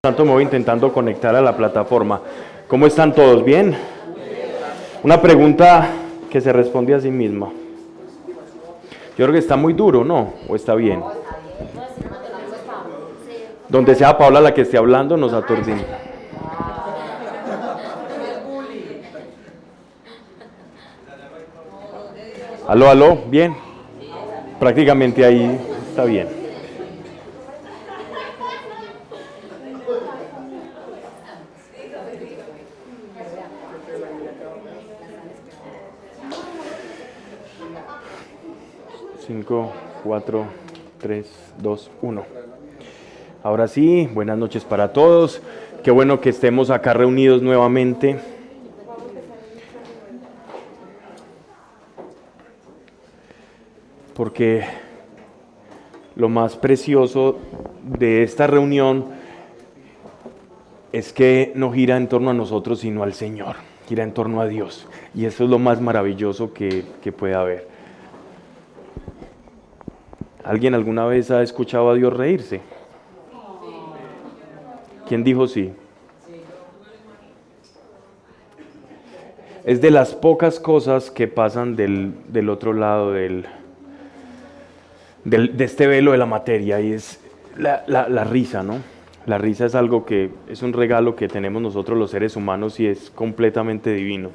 Tanto me voy intentando conectar a la plataforma. ¿Cómo están todos? ¿Bien? Una pregunta que se responde a sí misma. Yo creo que está muy duro, ¿no? ¿O está bien? Donde sea Paula la que esté hablando, nos aturdimos. Aló, aló, ¿bien? Prácticamente ahí está bien. Cinco, 4, 3, 2, 1. Ahora sí, buenas noches para todos. Qué bueno que estemos acá reunidos nuevamente. Porque lo más precioso de esta reunión es que no gira en torno a nosotros, sino al Señor. Gira en torno a Dios. Y eso es lo más maravilloso que puede haber. ¿Alguien alguna vez ha escuchado a Dios reírse? ¿Quién dijo sí? Es de las pocas cosas que pasan del otro lado de este velo de la materia, y es la risa, ¿no? La risa es algo que es un regalo que tenemos nosotros los seres humanos y es completamente divino.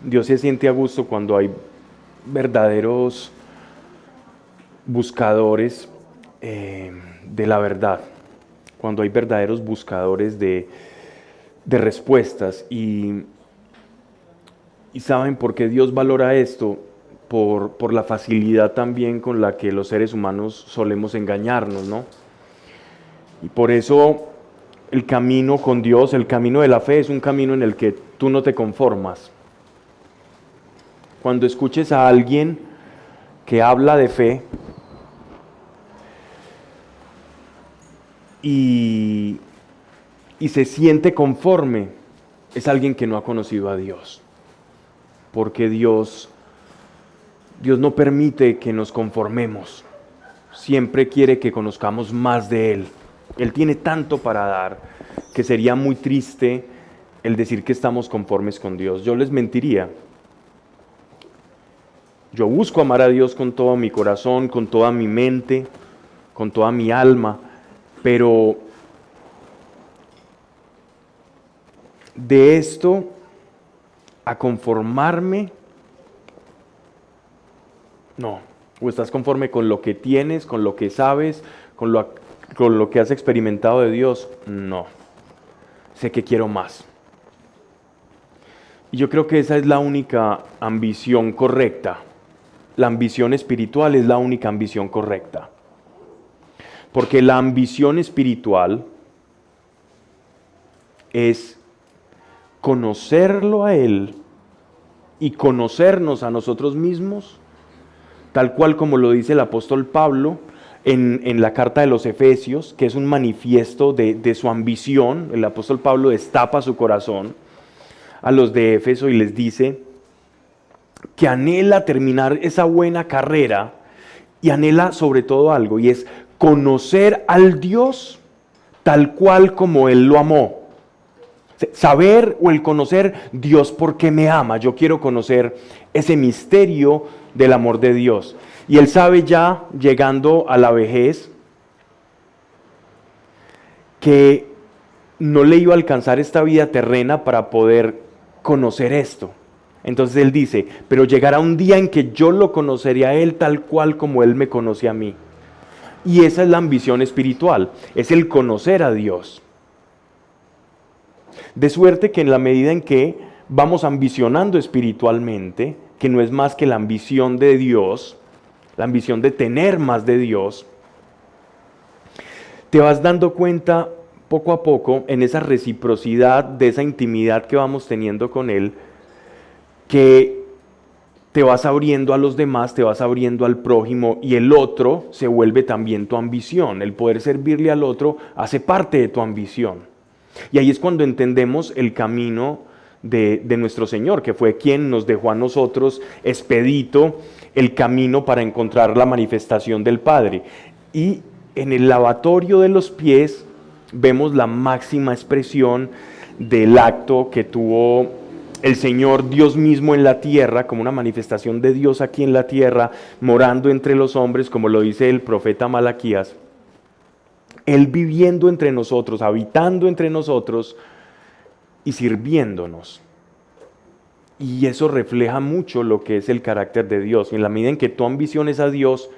Dios se siente a gusto cuando hay verdaderos buscadores de la verdad, cuando hay verdaderos buscadores de respuestas. Y ¿saben por qué Dios valora esto? Por la facilidad también con la que los seres humanos solemos engañarnos, ¿no? Y por eso el camino con Dios, el camino de la fe, es un camino en el que tú no te conformas. Cuando escuches a alguien que habla de fe y se siente conforme, es alguien que no ha conocido a Dios. Porque Dios no permite que nos conformemos. Siempre quiere que conozcamos más de Él. Él tiene tanto para dar que sería muy triste el decir que estamos conformes con Dios. Yo les mentiría. Yo busco amar a Dios con todo mi corazón, con toda mi mente, con toda mi alma, pero de esto a conformarme, no. O estás conforme con lo que tienes, con lo que sabes, con lo que has experimentado de Dios. No. Sé que quiero más. Y yo creo que esa es la única ambición correcta. La ambición espiritual es la única ambición correcta. Porque la ambición espiritual es conocerlo a Él y conocernos a nosotros mismos, tal cual como lo dice el apóstol Pablo en la carta de los Efesios, que es un manifiesto de su ambición. El apóstol Pablo destapa su corazón a los de Éfeso y les dice que anhela terminar esa buena carrera y anhela sobre todo algo, y es conocer al Dios tal cual como Él lo amó. Saber o el conocer Dios porque me ama. Yo quiero conocer ese misterio del amor de Dios. Y él sabe ya, llegando a la vejez, que no le iba a alcanzar esta vida terrena para poder conocer esto. Entonces él dice, pero llegará un día en que yo lo conoceré a él tal cual como él me conoce a mí. Y esa es la ambición espiritual, es el conocer a Dios. De suerte que en la medida en que vamos ambicionando espiritualmente, que no es más que la ambición de Dios, la ambición de tener más de Dios, te vas dando cuenta poco a poco en esa reciprocidad, de esa intimidad que vamos teniendo con Él, que te vas abriendo a los demás, te vas abriendo al prójimo, y el otro se vuelve también tu ambición. El poder servirle al otro hace parte de tu ambición. Y ahí es cuando entendemos el camino de nuestro Señor, que fue quien nos dejó a nosotros expedito el camino para encontrar la manifestación del Padre. Y en el lavatorio de los pies vemos la máxima expresión del acto que tuvo el Señor Dios mismo en la tierra, como una manifestación de Dios aquí en la tierra, morando entre los hombres, como lo dice el profeta Malaquías. Él viviendo entre nosotros, habitando entre nosotros y sirviéndonos. Y eso refleja mucho lo que es el carácter de Dios. Y en la medida en que tú ambiciones a Dios,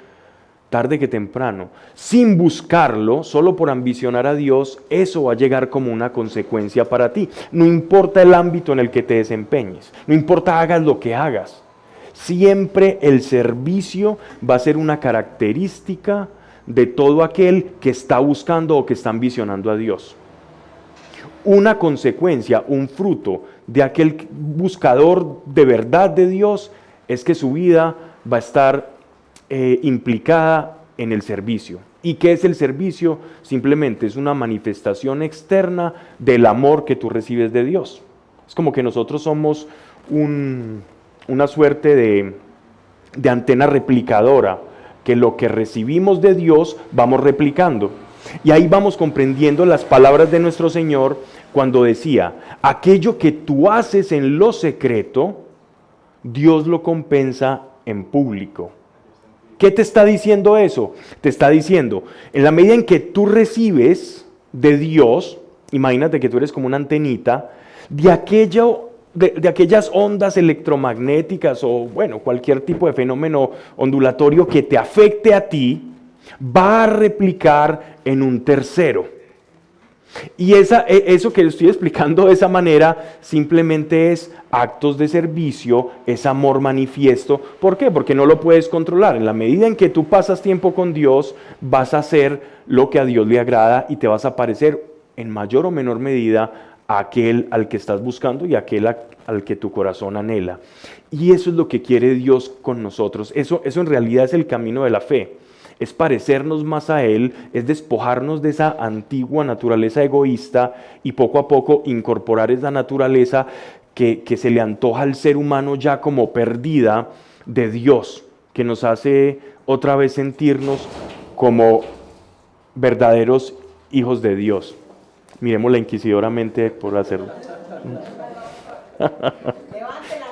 tarde que temprano, sin buscarlo, solo por ambicionar a Dios, eso va a llegar como una consecuencia para ti. No importa el ámbito en el que te desempeñes, no importa hagas lo que hagas, siempre el servicio va a ser una característica de todo aquel que está buscando o que está ambicionando a Dios. Una consecuencia, un fruto de aquel buscador de verdad de Dios es que su vida va a estar implicada en el servicio. ¿Y qué es el servicio? Simplemente es una manifestación externa del amor que tú recibes de Dios. Es como que nosotros somos una suerte de antena replicadora, que lo que recibimos de Dios vamos replicando. Y ahí vamos comprendiendo las palabras de nuestro Señor cuando decía, aquello que tú haces en lo secreto, Dios lo compensa en público. ¿Qué te está diciendo eso? Te está diciendo, en la medida en que tú recibes de Dios, imagínate que tú eres como una antenita, de aquellas ondas electromagnéticas o bueno, cualquier tipo de fenómeno ondulatorio que te afecte a ti, va a replicar en un tercero. Y eso que estoy explicando de esa manera simplemente es actos de servicio, es amor manifiesto. ¿Por qué? Porque no lo puedes controlar. En la medida en que tú pasas tiempo con Dios, vas a hacer lo que a Dios le agrada y te vas a parecer en mayor o menor medida a aquel al que estás buscando y a aquel al que tu corazón anhela. Y eso es lo que quiere Dios con nosotros. Eso en realidad es el camino de la fe. Es parecernos más a Él, es despojarnos de esa antigua naturaleza egoísta y poco a poco incorporar esa naturaleza que se le antoja al ser humano ya como perdida de Dios, que nos hace otra vez sentirnos como verdaderos hijos de Dios. Miremosla inquisidoramente por hacerlo. Levántela.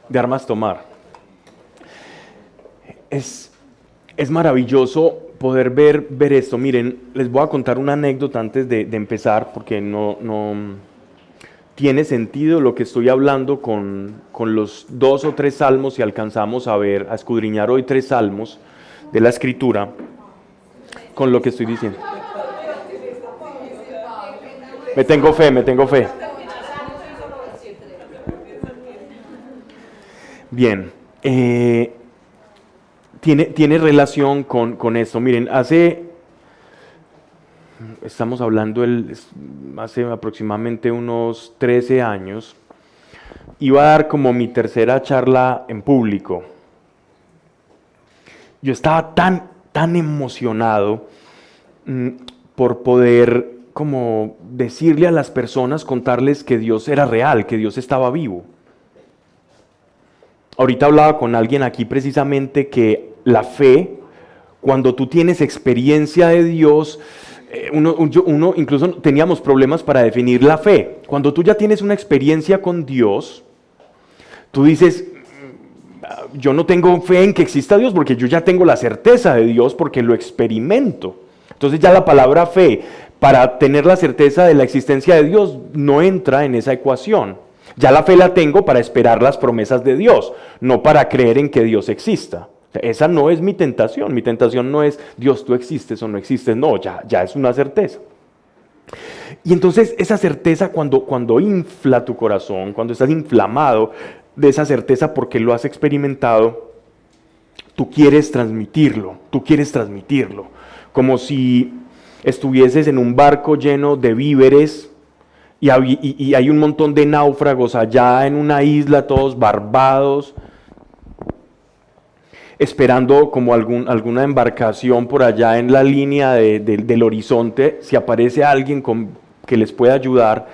De armas tomar. Es maravilloso poder ver esto. Miren, les voy a contar una anécdota antes de empezar, porque no tiene sentido lo que estoy hablando con los 2 o 3 salmos, si alcanzamos a escudriñar hoy 3 salmos de la Escritura, con lo que estoy diciendo. Me tengo fe. Bien, tiene relación con esto. Miren, estamos hablando hace aproximadamente unos 13 años, iba a dar como mi tercera charla en público. Yo estaba tan emocionado por poder como decirle a las personas, contarles que Dios era real, que Dios estaba vivo. Ahorita hablaba con alguien aquí precisamente que la fe, cuando tú tienes experiencia de Dios, uno incluso teníamos problemas para definir la fe. Cuando tú ya tienes una experiencia con Dios, tú dices, yo no tengo fe en que exista Dios porque yo ya tengo la certeza de Dios porque lo experimento. Entonces ya la palabra fe, para tener la certeza de la existencia de Dios, no entra en esa ecuación. Ya la fe la tengo para esperar las promesas de Dios, no para creer en que Dios exista. Esa no es mi tentación no es Dios, tú existes o no existes, no, ya es una certeza. Y entonces esa certeza cuando infla tu corazón, cuando estás inflamado de esa certeza porque lo has experimentado, tú quieres transmitirlo, como si estuvieses en un barco lleno de víveres, y hay un montón de náufragos allá en una isla, todos barbados, esperando como alguna embarcación por allá en la línea del horizonte, si aparece alguien que les pueda ayudar.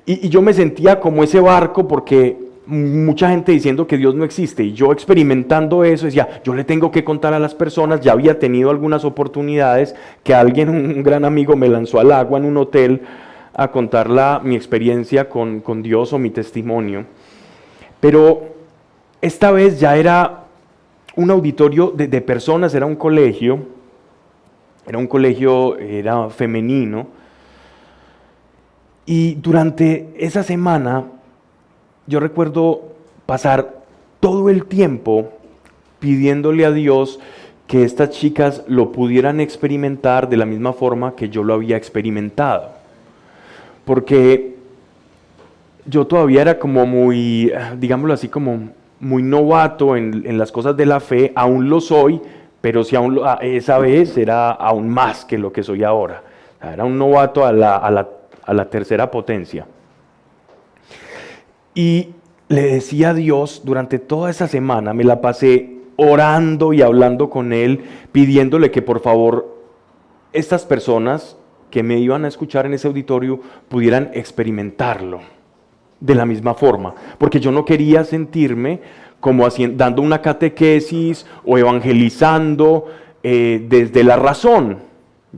Y yo me sentía como ese barco porque mucha gente diciendo que Dios no existe y yo experimentando eso decía, yo le tengo que contar a las personas, ya había tenido algunas oportunidades que alguien, un gran amigo me lanzó al agua en un hotel a contar mi experiencia con Dios o mi testimonio, pero esta vez ya era un auditorio de personas, era un colegio, era femenino, y durante esa semana yo recuerdo pasar todo el tiempo pidiéndole a Dios que estas chicas lo pudieran experimentar de la misma forma que yo lo había experimentado. Porque yo todavía era como muy, digámoslo así, como muy novato en las cosas de la fe, aún lo soy, pero si aún esa vez era aún más que lo que soy ahora. O sea, era un novato a la tercera potencia. Y le decía a Dios durante toda esa semana, me la pasé orando y hablando con Él, pidiéndole que por favor estas personas que me iban a escuchar en ese auditorio pudieran experimentarlo de la misma forma, porque yo no quería sentirme como dando una catequesis o evangelizando desde la razón,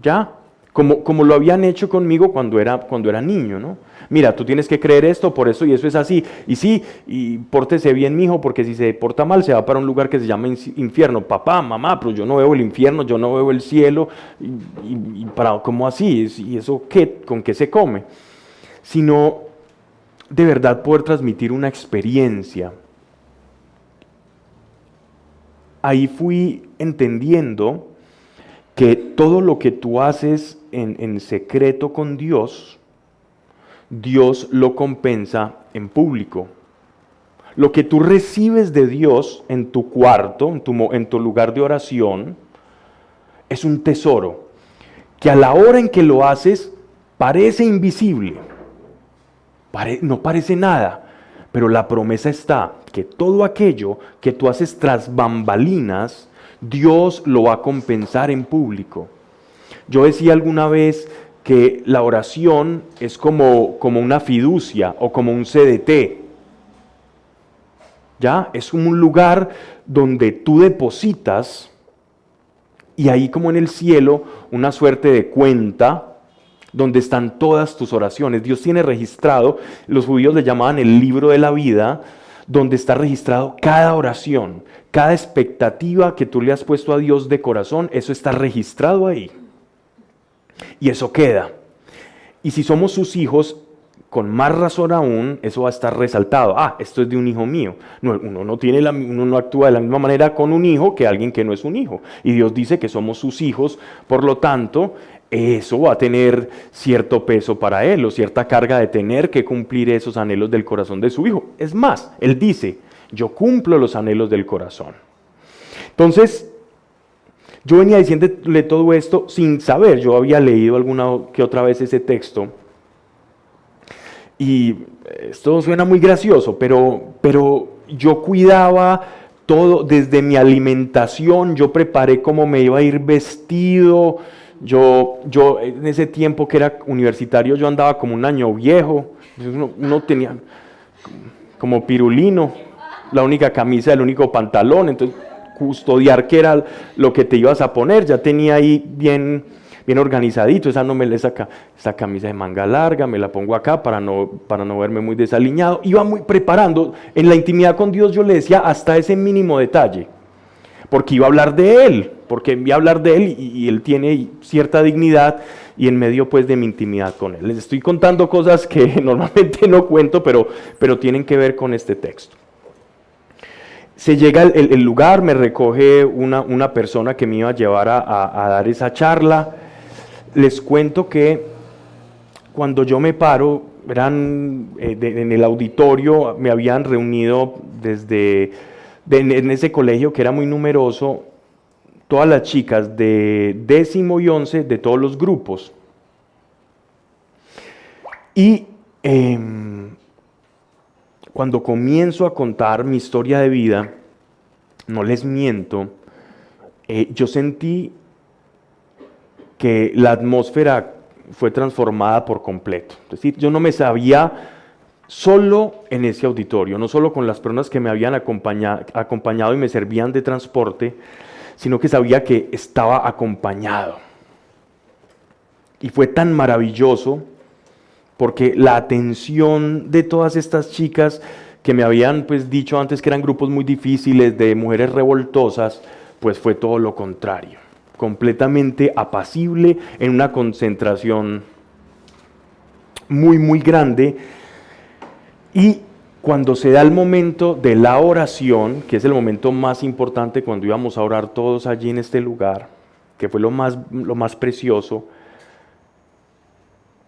¿ya? Como lo habían hecho conmigo cuando era niño, ¿no? Mira, tú tienes que creer esto, por eso y eso es así. Y sí, y pórtese bien, mijo, porque si se porta mal se va para un lugar que se llama infierno. Papá, mamá, pero yo no veo el infierno, yo no veo el cielo. Y para, ¿cómo así? ¿Y eso qué? ¿Con qué se come? Sino de verdad poder transmitir una experiencia. Ahí fui entendiendo que todo lo que tú haces en secreto con Dios, Dios lo compensa en público. Lo que tú recibes de Dios en tu cuarto, en tu lugar de oración, es un tesoro que a la hora en que lo haces parece invisible, no parece nada, pero la promesa está que todo aquello que tú haces tras bambalinas, Dios lo va a compensar en público. Yo decía alguna vez que la oración es como una fiducia o como un CDT. ¿Ya? Es como un lugar donde tú depositas y ahí como en el cielo una suerte de cuenta donde están todas tus oraciones. Dios tiene registrado, los judíos le llamaban el libro de la vida, donde está registrado cada oración, cada expectativa que tú le has puesto a Dios de corazón, eso está registrado ahí. Y eso queda. Y si somos sus hijos, con más razón aún, eso va a estar resaltado. Esto es de un hijo mío. No, uno no actúa de la misma manera con un hijo que alguien que no es un hijo. Y Dios dice que somos sus hijos, por lo tanto, eso va a tener cierto peso para Él, o cierta carga de tener que cumplir esos anhelos del corazón de su hijo. Es más, Él dice, yo cumplo los anhelos del corazón. Entonces, yo venía diciéndole todo esto sin saber, yo había leído alguna que otra vez ese texto, y esto suena muy gracioso, pero yo cuidaba todo, desde mi alimentación, yo preparé cómo me iba a ir vestido, yo en ese tiempo que era universitario, yo andaba como un año viejo, uno tenía como pirulino, la única camisa, el único pantalón, entonces custodiar qué era lo que te ibas a poner, ya tenía ahí bien organizadito, esa camisa de manga larga, me la pongo acá para no verme muy desaliñado, iba muy preparando, en la intimidad con Dios yo le decía hasta ese mínimo detalle, porque iba a hablar de Él, y Él tiene cierta dignidad, y en medio pues de mi intimidad con Él. Les estoy contando cosas que normalmente no cuento, pero tienen que ver con este texto. Se llega el lugar, me recoge una persona que me iba a llevar a dar esa charla. Les cuento que cuando yo me paro, en el auditorio, me habían reunido en ese colegio que era muy numeroso, todas las chicas de 10º y 11 de todos los grupos. Y cuando comienzo a contar mi historia de vida, no les miento, yo sentí que la atmósfera fue transformada por completo. Es decir, yo no me sabía solo en ese auditorio, no solo con las personas que me habían acompañado y me servían de transporte, sino que sabía que estaba acompañado. Y fue tan maravilloso porque la atención de todas estas chicas que me habían pues dicho antes que eran grupos muy difíciles, de mujeres revoltosas, pues fue todo lo contrario, completamente apacible, en una concentración muy, muy grande. Y cuando se da el momento de la oración, que es el momento más importante cuando íbamos a orar todos allí en este lugar, que fue lo más precioso,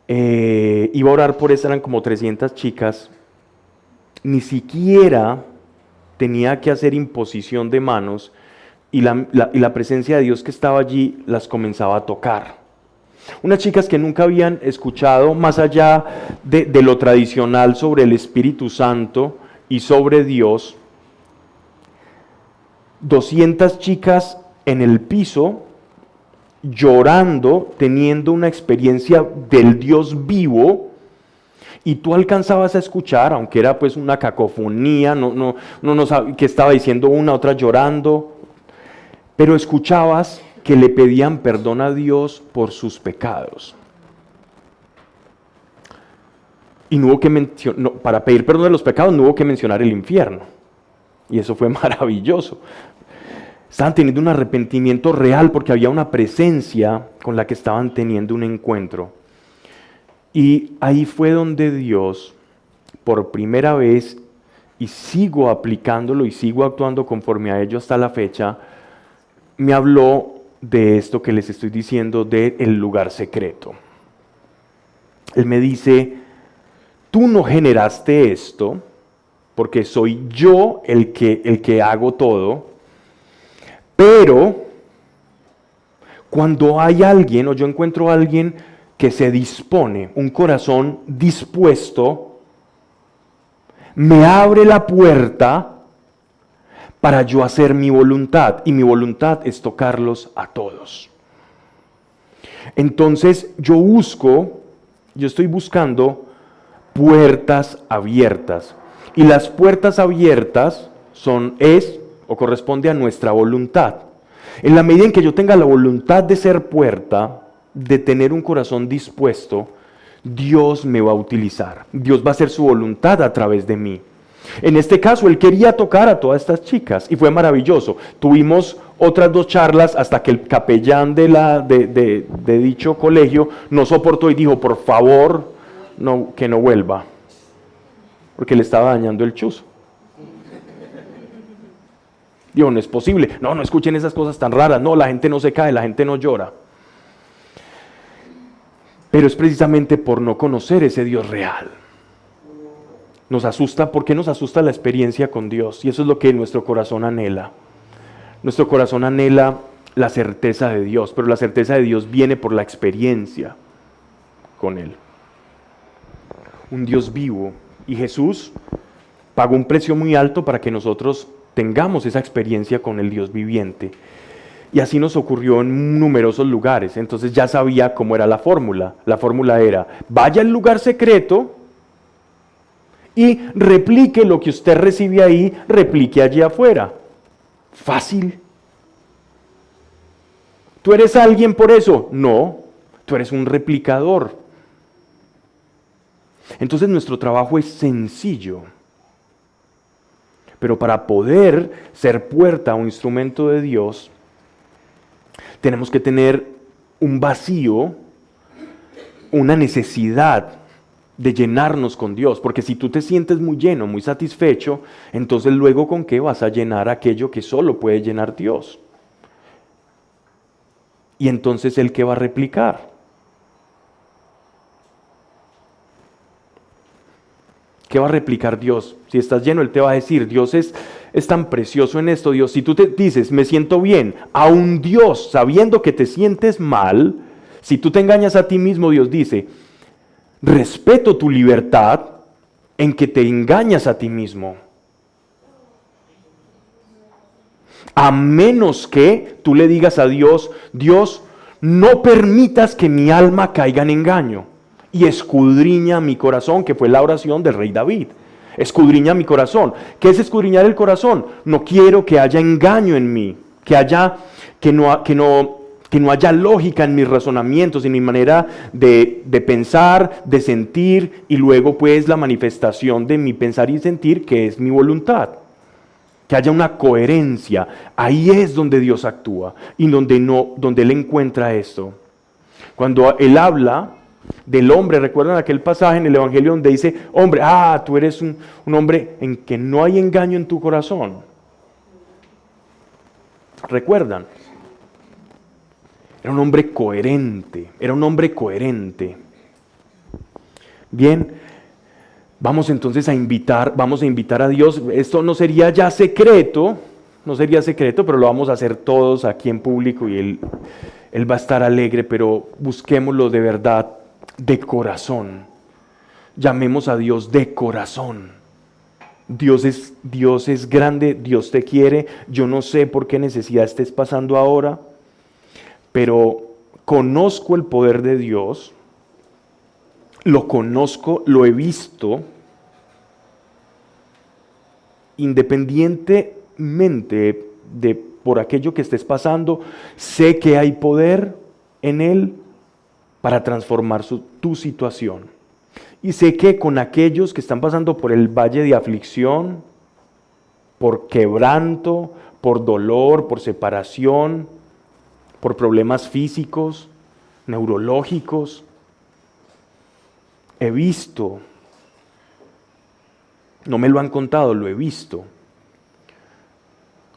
iba a orar por eso, eran como 300 chicas, ni siquiera tenía que hacer imposición de manos y la presencia de Dios que estaba allí las comenzaba a tocar. Unas chicas que nunca habían escuchado más allá de lo tradicional sobre el Espíritu Santo y sobre Dios. 200 chicas en el piso llorando, teniendo una experiencia del Dios vivo, y tú alcanzabas a escuchar, aunque era pues una cacofonía, no sabía qué estaba diciendo una, otra llorando, pero escuchabas que le pedían perdón a Dios por sus pecados. Y no hubo que para pedir perdón de los pecados no hubo que mencionar el infierno. Y eso fue maravilloso. Estaban teniendo un arrepentimiento real porque había una presencia con la que estaban teniendo un encuentro. Y ahí fue donde Dios, por primera vez, y sigo aplicándolo y sigo actuando conforme a ello hasta la fecha, me habló de esto que les estoy diciendo, del lugar secreto. Él me dice, tú no generaste esto, porque soy yo el que hago todo, pero cuando hay alguien, o yo encuentro a alguien que se dispone, un corazón dispuesto, me abre la puerta para yo hacer mi voluntad, y mi voluntad es tocarlos a todos. Entonces yo estoy buscando puertas abiertas, y las puertas abiertas corresponde a nuestra voluntad. En la medida en que yo tenga la voluntad de ser puerta, de tener un corazón dispuesto, Dios me va a utilizar. Dios va a hacer su voluntad a través de mí. En este caso, él quería tocar a todas estas chicas y fue maravilloso. Tuvimos otras 2 charlas hasta que el capellán de dicho colegio no soportó y dijo, por favor, que no vuelva, porque le estaba dañando el chuzo. Digo, no es posible. No escuchen esas cosas tan raras. No, la gente no se cae, la gente no llora. Pero es precisamente por no conocer ese Dios real. Nos asusta, ¿por qué nos asusta la experiencia con Dios? Y eso es lo que nuestro corazón anhela. Nuestro corazón anhela la certeza de Dios, pero la certeza de Dios viene por la experiencia con Él. Un Dios vivo. Y Jesús pagó un precio muy alto para que nosotros tengamos esa experiencia con el Dios viviente. Y así nos ocurrió en numerosos lugares. Entonces ya sabía cómo era la fórmula. La fórmula era, vaya al lugar secreto y replique lo que usted recibe ahí, replique allí afuera. Fácil. ¿Tú eres alguien por eso? No, tú eres un replicador. Entonces nuestro trabajo es sencillo. Pero para poder ser puerta o instrumento de Dios, tenemos que tener un vacío, una necesidad de llenarnos con Dios. Porque si tú te sientes muy lleno, muy satisfecho, entonces luego ¿con qué vas a llenar aquello que solo puede llenar Dios? Y entonces ¿Él qué va a replicar? ¿Qué va a replicar Dios? Si estás lleno, Él te va a decir, Dios es tan precioso en esto, Dios. Si tú te dices, me siento bien, a un Dios sabiendo que te sientes mal, si tú te engañas a ti mismo, Dios dice, respeto tu libertad en que te engañas a ti mismo. A menos que tú le digas a Dios, Dios, no permitas que mi alma caiga en engaño. y escudriña mi corazón, que fue la oración del rey David. Escudriña mi corazón. ¿Qué es escudriñar el corazón? No quiero que haya engaño en mí, que no haya lógica en mis razonamientos, en mi manera de pensar, de sentir, y luego pues la manifestación de mi pensar y sentir, que es mi voluntad. Que haya una coherencia. Ahí es donde Dios actúa y donde Él encuentra esto. Cuando Él habla del hombre, recuerdan aquel pasaje en el Evangelio donde dice, hombre, tú eres un hombre en que no hay engaño en tu corazón. ¿Recuerdan? Era un hombre coherente, Bien, vamos entonces a invitar a Dios. Esto no sería ya secreto, pero lo vamos a hacer todos aquí en público y Él va a estar alegre, pero busquémoslo de verdad, de corazón. Llamemos a Dios de corazón. Dios es grande, Dios te quiere. Yo no sé por qué necesidad estés pasando ahora, pero conozco el poder de Dios, lo conozco, lo he visto, independientemente de por aquello que estés pasando, sé que hay poder en Él para transformar tu situación. Y sé que con aquellos que están pasando por el valle de aflicción, por quebranto, por dolor, por separación, por problemas físicos, neurológicos, he visto, no me lo han contado, lo he visto,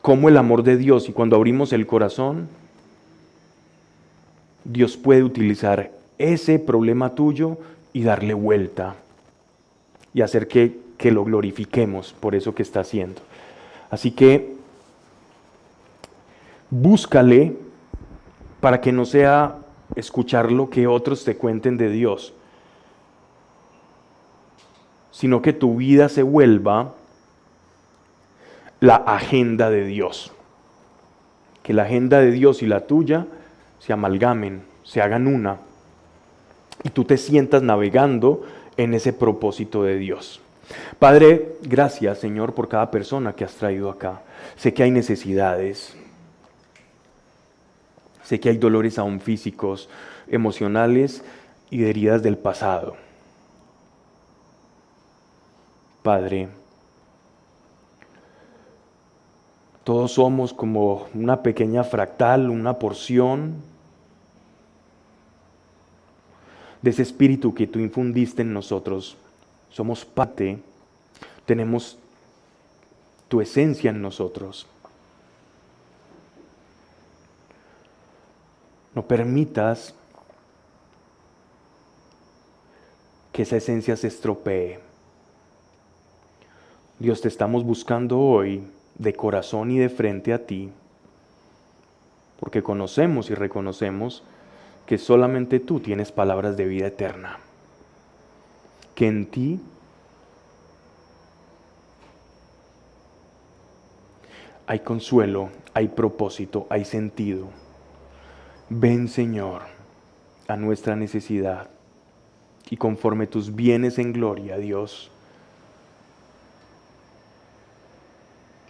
cómo el amor de Dios, y cuando abrimos el corazón, Dios puede utilizar ese problema tuyo y darle vuelta y hacer que lo glorifiquemos por eso que está haciendo. Así que búscale para que no sea escuchar lo que otros te cuenten de Dios, sino que tu vida se vuelva la agenda de Dios. Que la agenda de Dios y la tuya se amalgamen, se hagan una, y tú te sientas navegando en ese propósito de Dios. Padre, gracias, Señor, por cada persona que has traído acá. Sé que hay necesidades, sé que hay dolores aún físicos, emocionales y de heridas del pasado. Padre, todos somos como una pequeña fractal, una porción de ese espíritu que tú infundiste en nosotros. Somos parte, tenemos tu esencia en nosotros. No permitas que esa esencia se estropee. Dios, te estamos buscando hoy de corazón y de frente a ti, porque conocemos y reconocemos que solamente tú tienes palabras de vida eterna, que en ti hay consuelo, hay propósito, hay sentido. Ven, Señor, a nuestra necesidad y conforme tus bienes en gloria, Dios,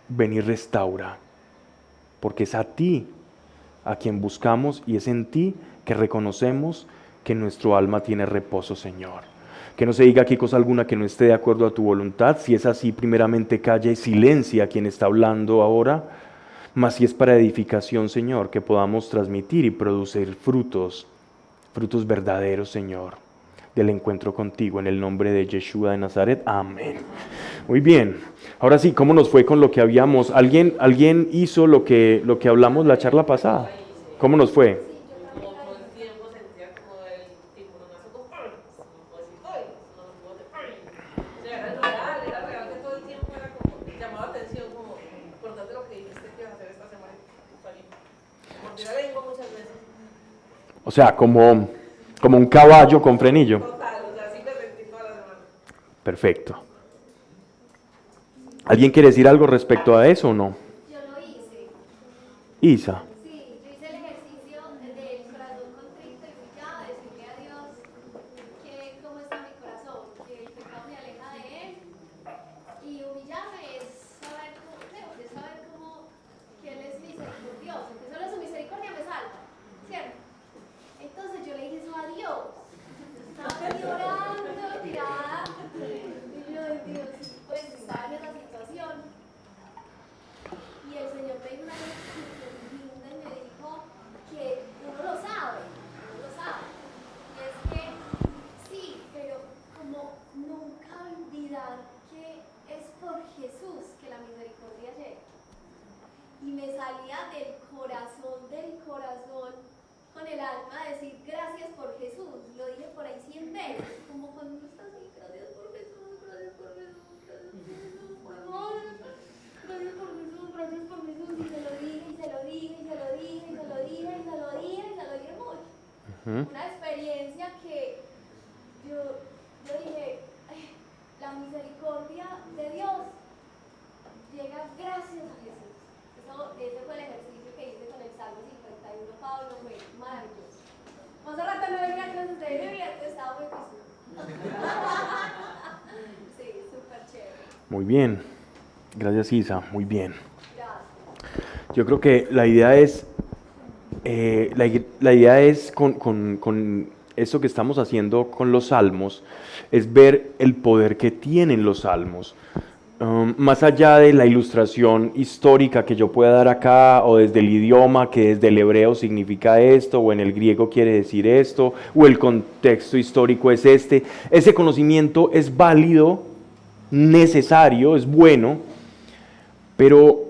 ven y restaura, porque es a ti a quien buscamos y es en ti que reconocemos que nuestro alma tiene reposo, Señor. Que no se diga aquí cosa alguna que no esté de acuerdo a tu voluntad. Si es así, primeramente calla y silencia a quien está hablando ahora. Mas si es para edificación, Señor, que podamos transmitir y producir frutos verdaderos, Señor, del encuentro contigo, en el nombre de Yeshua de Nazaret. Amén. Muy bien. Ahora sí, ¿cómo nos fue con lo que habíamos? ¿Alguien hizo lo que hablamos la charla pasada? ¿Cómo nos fue? O sea, como un caballo con frenillo. Total, o sea, sí me sentí toda la semana. Perfecto. ¿Alguien quiere decir algo respecto a eso o no? Yo lo hice. Isa. Sí, yo hice el ejercicio del corazón contrito y ya decirle a Dios que alma decir gracias por Jesús. Lo dije por ahí 100 veces, como cuando uno está así, gracias por Jesús, gracias por Jesús, gracias por Jesús, por favor, gracias por Jesús, gracias por Jesús, y se lo dije, y se lo dije, y se lo dije, y se lo dije, y se lo dije, y se lo dije mucho. Una experiencia que yo dije, la misericordia de Dios llega gracias a Jesús. Ese fue el ejercicio que hice con el Salmo 51, Pablo, fue maravilloso. Más a rato no venía a clases de Biblia, estaba muy difícil. Sí, súper chévere. Muy bien. Gracias, Isa. Muy bien. Gracias. Yo creo que la idea es con esto que estamos haciendo con los salmos, es ver el poder que tienen los salmos. Más allá de la ilustración histórica que yo pueda dar acá, o desde el idioma, que desde el hebreo significa esto, o en el griego quiere decir esto, o el contexto histórico es este, ese conocimiento es válido, necesario, es bueno, pero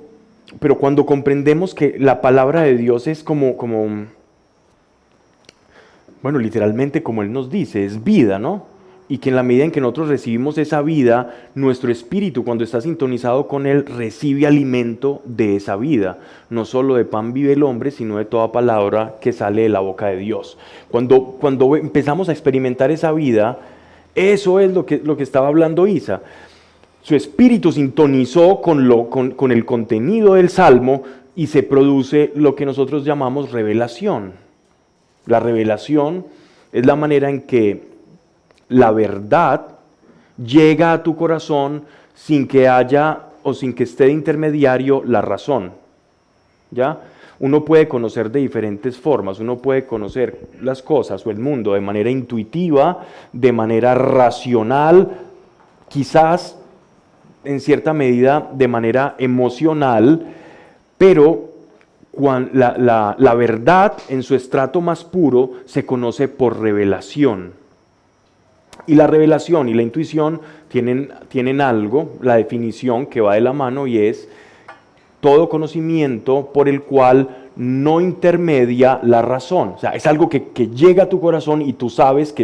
cuando comprendemos que la palabra de Dios es bueno, literalmente como Él nos dice, es vida, ¿no? Y que en la medida en que nosotros recibimos esa vida, nuestro espíritu, cuando está sintonizado con Él, recibe alimento de esa vida. No solo de pan vive el hombre, sino de toda palabra que sale de la boca de Dios. Cuando empezamos a experimentar esa vida, eso es lo que estaba hablando Isa. Su espíritu sintonizó con el contenido del Salmo y se produce lo que nosotros llamamos revelación. La revelación es la manera en que la verdad llega a tu corazón sin que haya o sin que esté de intermediario la razón. ¿Ya? Uno puede conocer de diferentes formas, uno puede conocer las cosas o el mundo de manera intuitiva, de manera racional, quizás en cierta medida de manera emocional, pero la verdad en su estrato más puro se conoce por revelación. Y la revelación y la intuición tienen algo, la definición que va de la mano, y es todo conocimiento por el cual no intermedia la razón. O sea, es algo que llega a tu corazón y tú sabes,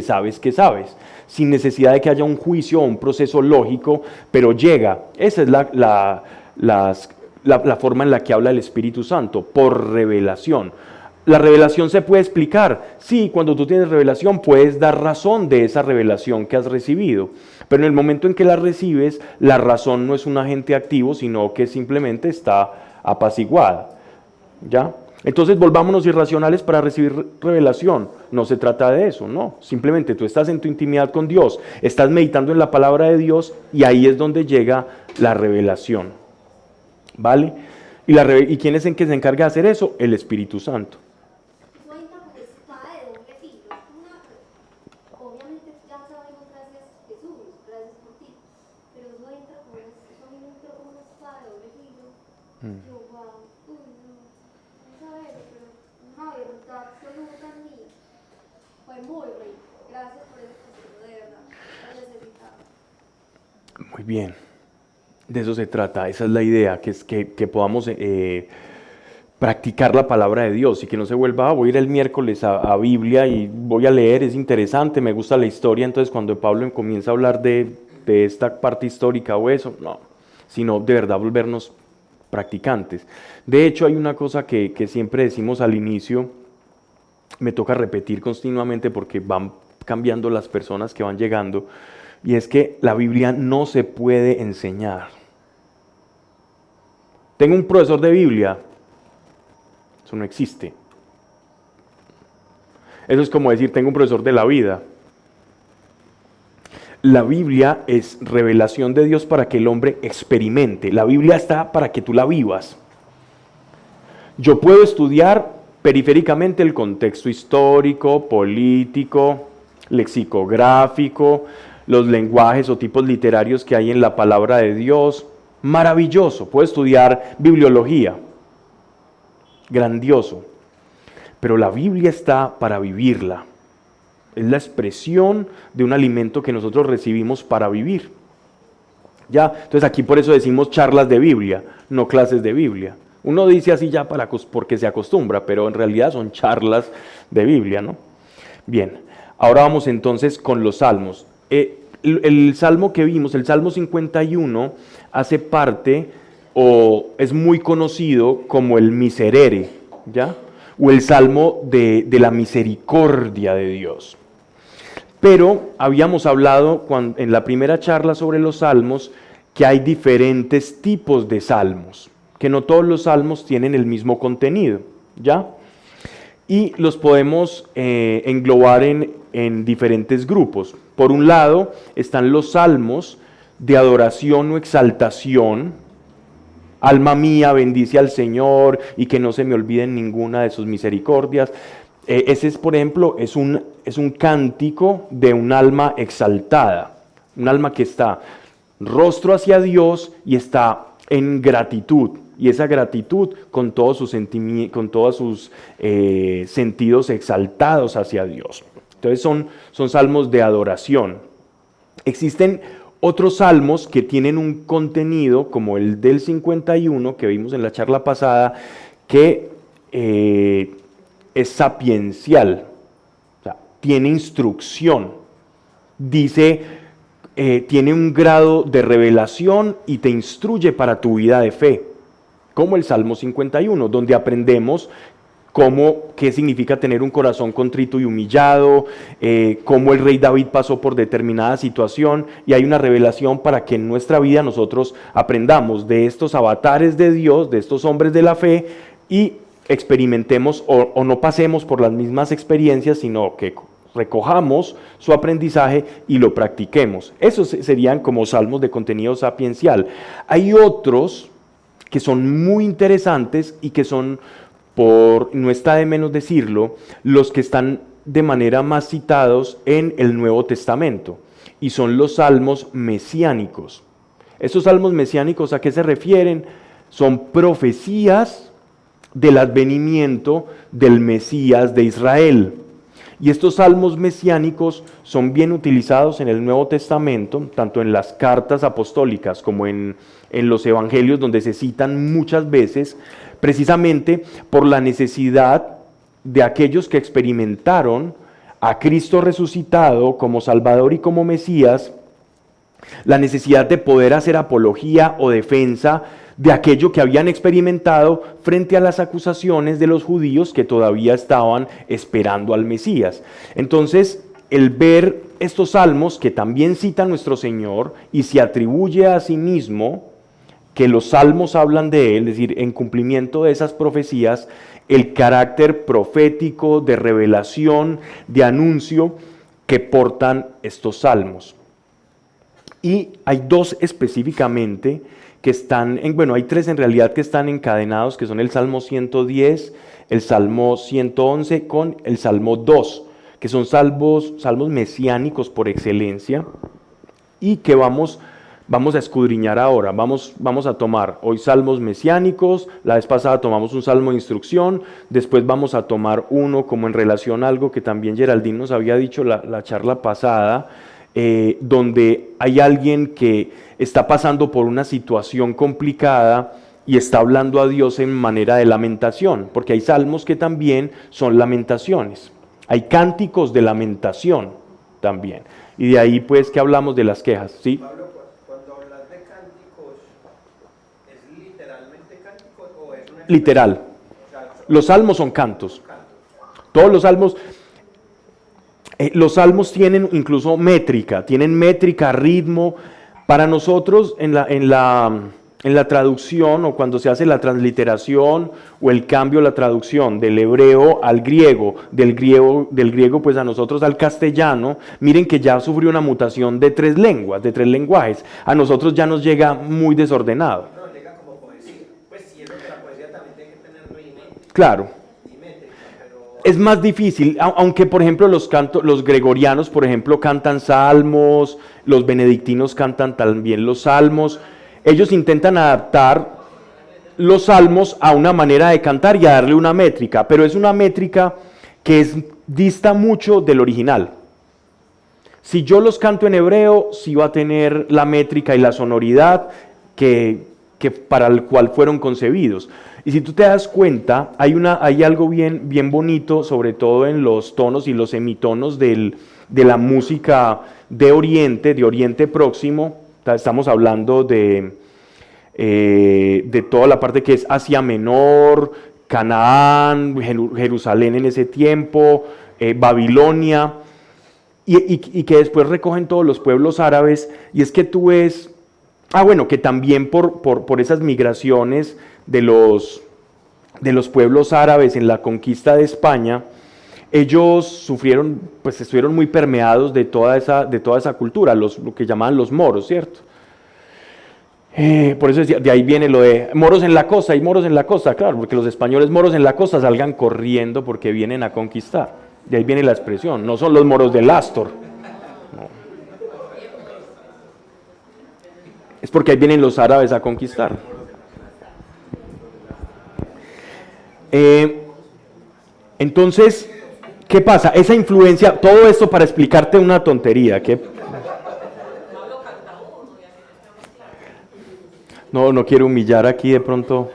sin necesidad de que haya un juicio o un proceso lógico, pero llega. Esa es la forma en la que habla el Espíritu Santo, por revelación. La revelación se puede explicar. Sí, cuando tú tienes revelación puedes dar razón de esa revelación que has recibido. Pero en el momento en que la recibes, la razón no es un agente activo, sino que simplemente está apaciguada. ¿Ya? Entonces volvámonos irracionales para recibir revelación. No se trata de eso, no. Simplemente tú estás en tu intimidad con Dios, estás meditando en la palabra de Dios y ahí es donde llega la revelación. ¿Vale? ¿Y quién es el que se encarga de hacer eso? El Espíritu Santo. Obviamente ya sabemos, gracias Jesús, gracias por ti, pero eso entra como una espada de doble filo. Yo, wow, no sabes, pero una verdad absoluta mía. Fue muy rico. Gracias por ese consejo, de verdad. Lo necesitaba. Muy bien. De eso se trata, esa es la idea, que podamos practicar la palabra de Dios y que no se vuelva, voy a ir el miércoles a Biblia y voy a leer, es interesante, me gusta la historia, entonces cuando Pablo comienza a hablar de esta parte histórica o eso, no, sino de verdad volvernos practicantes. De hecho, hay una cosa que siempre decimos al inicio, me toca repetir continuamente porque van cambiando las personas que van llegando, y es que la Biblia no se puede enseñar. Tengo un profesor de Biblia, eso no existe. Eso es como decir, tengo un profesor de la vida. La Biblia es revelación de Dios para que el hombre experimente. La Biblia está para que tú la vivas. Yo puedo estudiar periféricamente el contexto histórico, político, lexicográfico, los lenguajes o tipos literarios que hay en la palabra de Dios. Maravilloso, puedo estudiar bibliología. Grandioso. Pero la Biblia está para vivirla. Es la expresión de un alimento que nosotros recibimos para vivir. ¿Ya? Entonces aquí por eso decimos charlas de Biblia, no clases de Biblia. Uno dice así ya porque se acostumbra, pero en realidad son charlas de Biblia, ¿no? Bien, ahora vamos entonces con los salmos. El salmo que vimos, el Salmo 51, hace parte o es muy conocido como el miserere, ¿ya? O el salmo de la misericordia de Dios. Pero habíamos hablado en la primera charla sobre los salmos que hay diferentes tipos de salmos, que no todos los salmos tienen el mismo contenido, ¿ya? Y los podemos englobar en diferentes grupos. Por un lado están los salmos de adoración o exaltación. Alma mía, bendice al Señor y que no se me olviden ninguna de sus misericordias. Ese es, por ejemplo, es un cántico de un alma exaltada, un alma que está rostro hacia Dios y está en gratitud. Y esa gratitud con todos sus sentidos exaltados hacia Dios. Entonces son salmos de adoración. Existen otros salmos que tienen un contenido, como el del 51 que vimos en la charla pasada, que es sapiencial, o sea, tiene instrucción, dice, tiene un grado de revelación y te instruye para tu vida de fe, como el Salmo 51, donde aprendemos qué significa tener un corazón contrito y humillado, cómo el rey David pasó por determinada situación, y hay una revelación para que en nuestra vida nosotros aprendamos de estos avatares de Dios, de estos hombres de la fe, y experimentemos o no pasemos por las mismas experiencias, sino que recojamos su aprendizaje y lo practiquemos. Esos serían como salmos de contenido sapiencial. Hay otros que son muy interesantes y que son, no está de menos decirlo, los que están de manera más citados en el Nuevo Testamento, y son los salmos mesiánicos. Estos salmos mesiánicos, ¿a qué se refieren? Son profecías del advenimiento del Mesías de Israel. Y estos salmos mesiánicos son bien utilizados en el Nuevo Testamento, tanto en las cartas apostólicas como en los evangelios, donde se citan muchas veces, precisamente por la necesidad de aquellos que experimentaron a Cristo resucitado como Salvador y como Mesías, la necesidad de poder hacer apología o defensa de aquello que habían experimentado frente a las acusaciones de los judíos que todavía estaban esperando al Mesías. Entonces, el ver estos salmos que también cita nuestro Señor y se atribuye a sí mismo, que los salmos hablan de él, es decir, en cumplimiento de esas profecías, el carácter profético, de revelación, de anuncio que portan estos salmos. Y hay dos específicamente que están, hay tres en realidad que están encadenados, que son el Salmo 110, el Salmo 111 con el Salmo 2, que son salmos mesiánicos por excelencia y que vamos a escudriñar ahora. Vamos a tomar hoy salmos mesiánicos, la vez pasada tomamos un salmo de instrucción, después vamos a tomar uno como en relación a algo que también Geraldine nos había dicho la charla pasada, donde hay alguien que está pasando por una situación complicada y está hablando a Dios en manera de lamentación, porque hay salmos que también son lamentaciones, hay cánticos de lamentación también, y de ahí pues que hablamos de las quejas, ¿sí? Pablo, cuando hablas de cánticos, ¿es literalmente cánticos o es una... Literal, los salmos son cantos, todos los salmos tienen incluso métrica, ritmo. Para nosotros en la traducción o cuando se hace la transliteración o el cambio, la traducción del hebreo al griego, del griego pues a nosotros al castellano, miren que ya sufrió una mutación de tres lenguajes. A nosotros ya nos llega muy desordenado. No, llega como poesía. Pues si es lo que la poesía también tiene que tener rima. Claro. Es más difícil, aunque por ejemplo los gregorianos, por ejemplo, cantan salmos, los benedictinos cantan también los salmos, ellos intentan adaptar los salmos a una manera de cantar y a darle una métrica, pero es una métrica que dista mucho del original. Si yo los canto en hebreo, sí va a tener la métrica y la sonoridad que para el cual fueron concebidos. Y si tú te das cuenta, hay algo bien bonito, sobre todo en los tonos y los semitonos de la música de Oriente Próximo. Estamos hablando de toda la parte que es Asia Menor, Canaán, Jerusalén en ese tiempo, Babilonia, y que después recogen todos los pueblos árabes. Y es que tú ves, que también por esas migraciones de los pueblos árabes en la conquista de España, ellos estuvieron muy permeados de toda esa cultura, lo que llamaban los moros, ¿cierto? Por eso de ahí viene lo de moros en la costa y moros en la costa, claro, porque los españoles moros en la costa salgan corriendo porque vienen a conquistar. De ahí viene la expresión, no son los moros del Astor. No. Es porque ahí vienen los árabes a conquistar. Entonces, ¿qué pasa? Esa influencia, todo esto para explicarte una tontería. No quiero humillar aquí de pronto.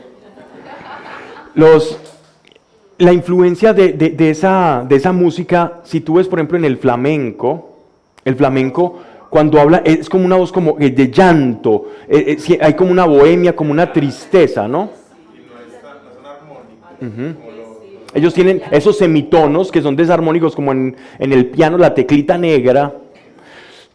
La influencia de esa música, si tú ves por ejemplo en el flamenco cuando habla es como una voz como de llanto, hay como una bohemia, como una tristeza, ¿no? Uh-huh. Ellos tienen esos semitonos que son desarmónicos, como en el piano, la teclita negra.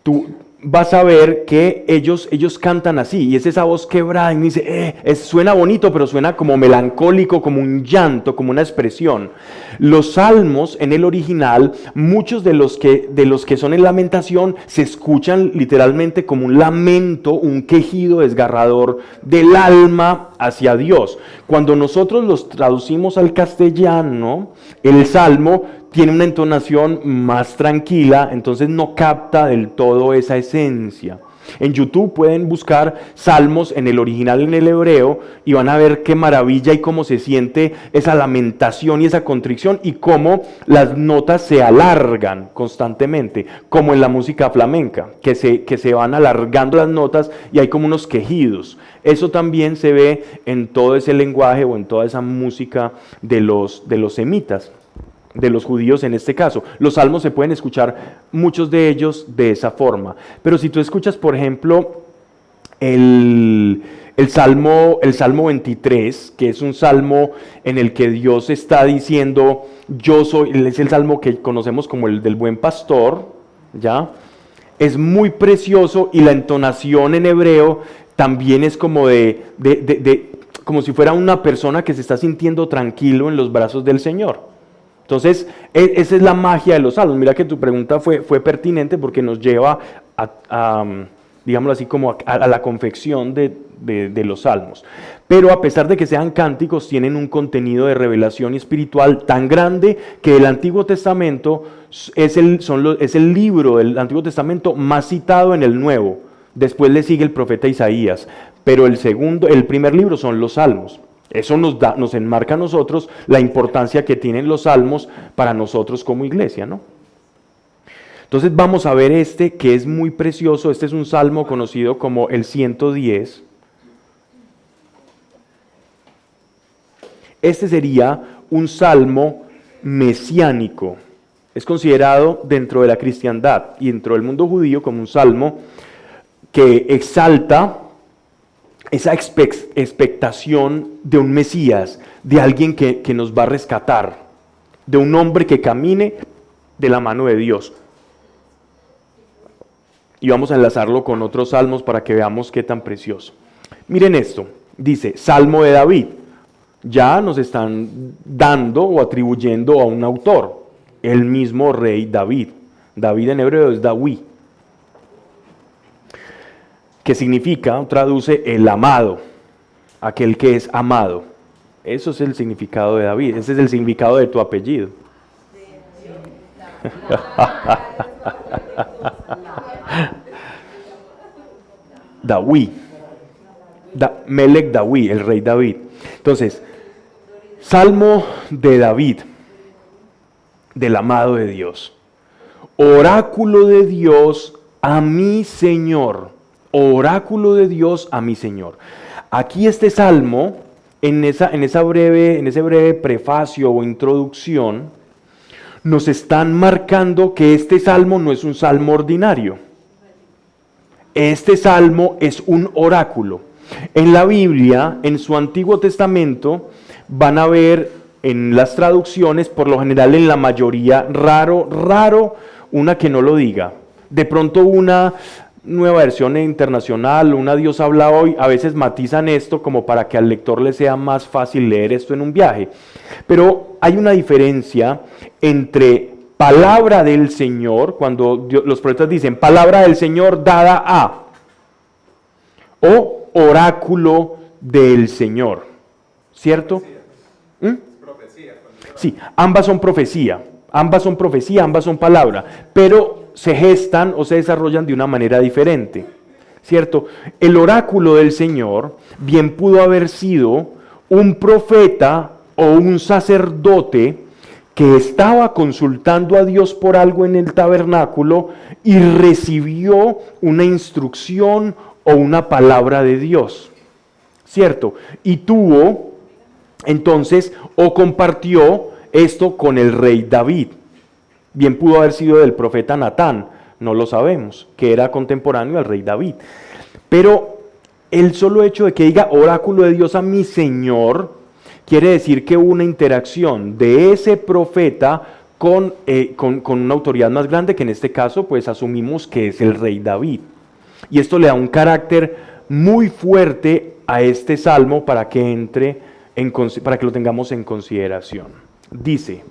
Tú vas a ver que ellos cantan así, y es esa voz quebrada, y me dice, suena bonito, pero suena como melancólico, como un llanto, como una expresión. Los salmos en el original, muchos de los que son en lamentación, se escuchan literalmente como un lamento, un quejido desgarrador del alma hacia Dios. Cuando nosotros los traducimos al castellano, el salmo tiene una entonación más tranquila, entonces no capta del todo esa esencia. En YouTube pueden buscar salmos en el original, en el hebreo, y van a ver qué maravilla y cómo se siente esa lamentación y esa contrición, y cómo las notas se alargan constantemente, como en la música flamenca, que se van alargando las notas y hay como unos quejidos. Eso también se ve en todo ese lenguaje o en toda esa música de los semitas, de los judíos en este caso. Los salmos se pueden escuchar, muchos de ellos, de esa forma. Pero si tú escuchas, por ejemplo, el Salmo 23, que es un salmo en el que Dios está diciendo, es el salmo que conocemos como el del buen pastor, ¿ya? Es muy precioso, y la entonación en hebreo también es como como si fuera una persona que se está sintiendo tranquilo en los brazos del Señor. Entonces, esa es la magia de los salmos. Mira que tu pregunta fue pertinente, porque nos lleva digámoslo así, como a la confección de los salmos. Pero a pesar de que sean cánticos, tienen un contenido de revelación espiritual tan grande que el Antiguo Testamento es el libro del Antiguo Testamento más citado en el Nuevo. Después le sigue el profeta Isaías, pero el primer libro son los salmos. Eso nos enmarca a nosotros la importancia que tienen los salmos para nosotros como iglesia, ¿no? Entonces vamos a ver que es muy precioso. Este es un salmo conocido como el 110. Este sería un salmo mesiánico. Es considerado dentro de la cristiandad y dentro del mundo judío como un salmo que exalta esa expectación de un Mesías, de alguien que nos va a rescatar, de un hombre que camine de la mano de Dios. Y vamos a enlazarlo con otros salmos para que veamos qué tan precioso. Miren esto, dice, Salmo de David. Ya nos están dando o atribuyendo a un autor, el mismo rey David. David en hebreo es Daví, que significa, traduce, el amado, aquel que es amado. Eso es el significado de David, ese es el significado de tu apellido. Daví, Melech Daví, el rey David. Entonces, Salmo de David, del amado de Dios. Oráculo de Dios a mi Señor. Oráculo de Dios a mi Señor. Aquí este salmo en ese breve prefacio o introducción, nos están marcando que este salmo no es un salmo ordinario. Este salmo es un oráculo. En la Biblia, en su Antiguo Testamento, van a ver en las traducciones, por lo general en la mayoría, raro una que no lo diga. De pronto una nueva versión internacional, una Dios habla hoy, a veces matizan esto como para que al lector le sea más fácil leer esto en un viaje. Pero hay una diferencia entre palabra del Señor, cuando los profetas dicen palabra del Señor dada a, o oráculo del Señor, ¿cierto? Sí, ambas son profecía, ambas son palabra, pero se gestan o se desarrollan de una manera diferente, ¿cierto? El oráculo del Señor bien pudo haber sido un profeta o un sacerdote que estaba consultando a Dios por algo en el tabernáculo y recibió una instrucción o una palabra de Dios, ¿cierto? Y tuvo, entonces, o compartió esto con el rey David. Bien pudo haber sido del profeta Natán, no lo sabemos, que era contemporáneo al rey David. Pero el solo hecho de que diga oráculo de Dios a mi Señor, quiere decir que hubo una interacción de ese profeta con una autoridad más grande, que en este caso pues asumimos que es el rey David. Y esto le da un carácter muy fuerte a este salmo para que para que lo tengamos en consideración. Dice: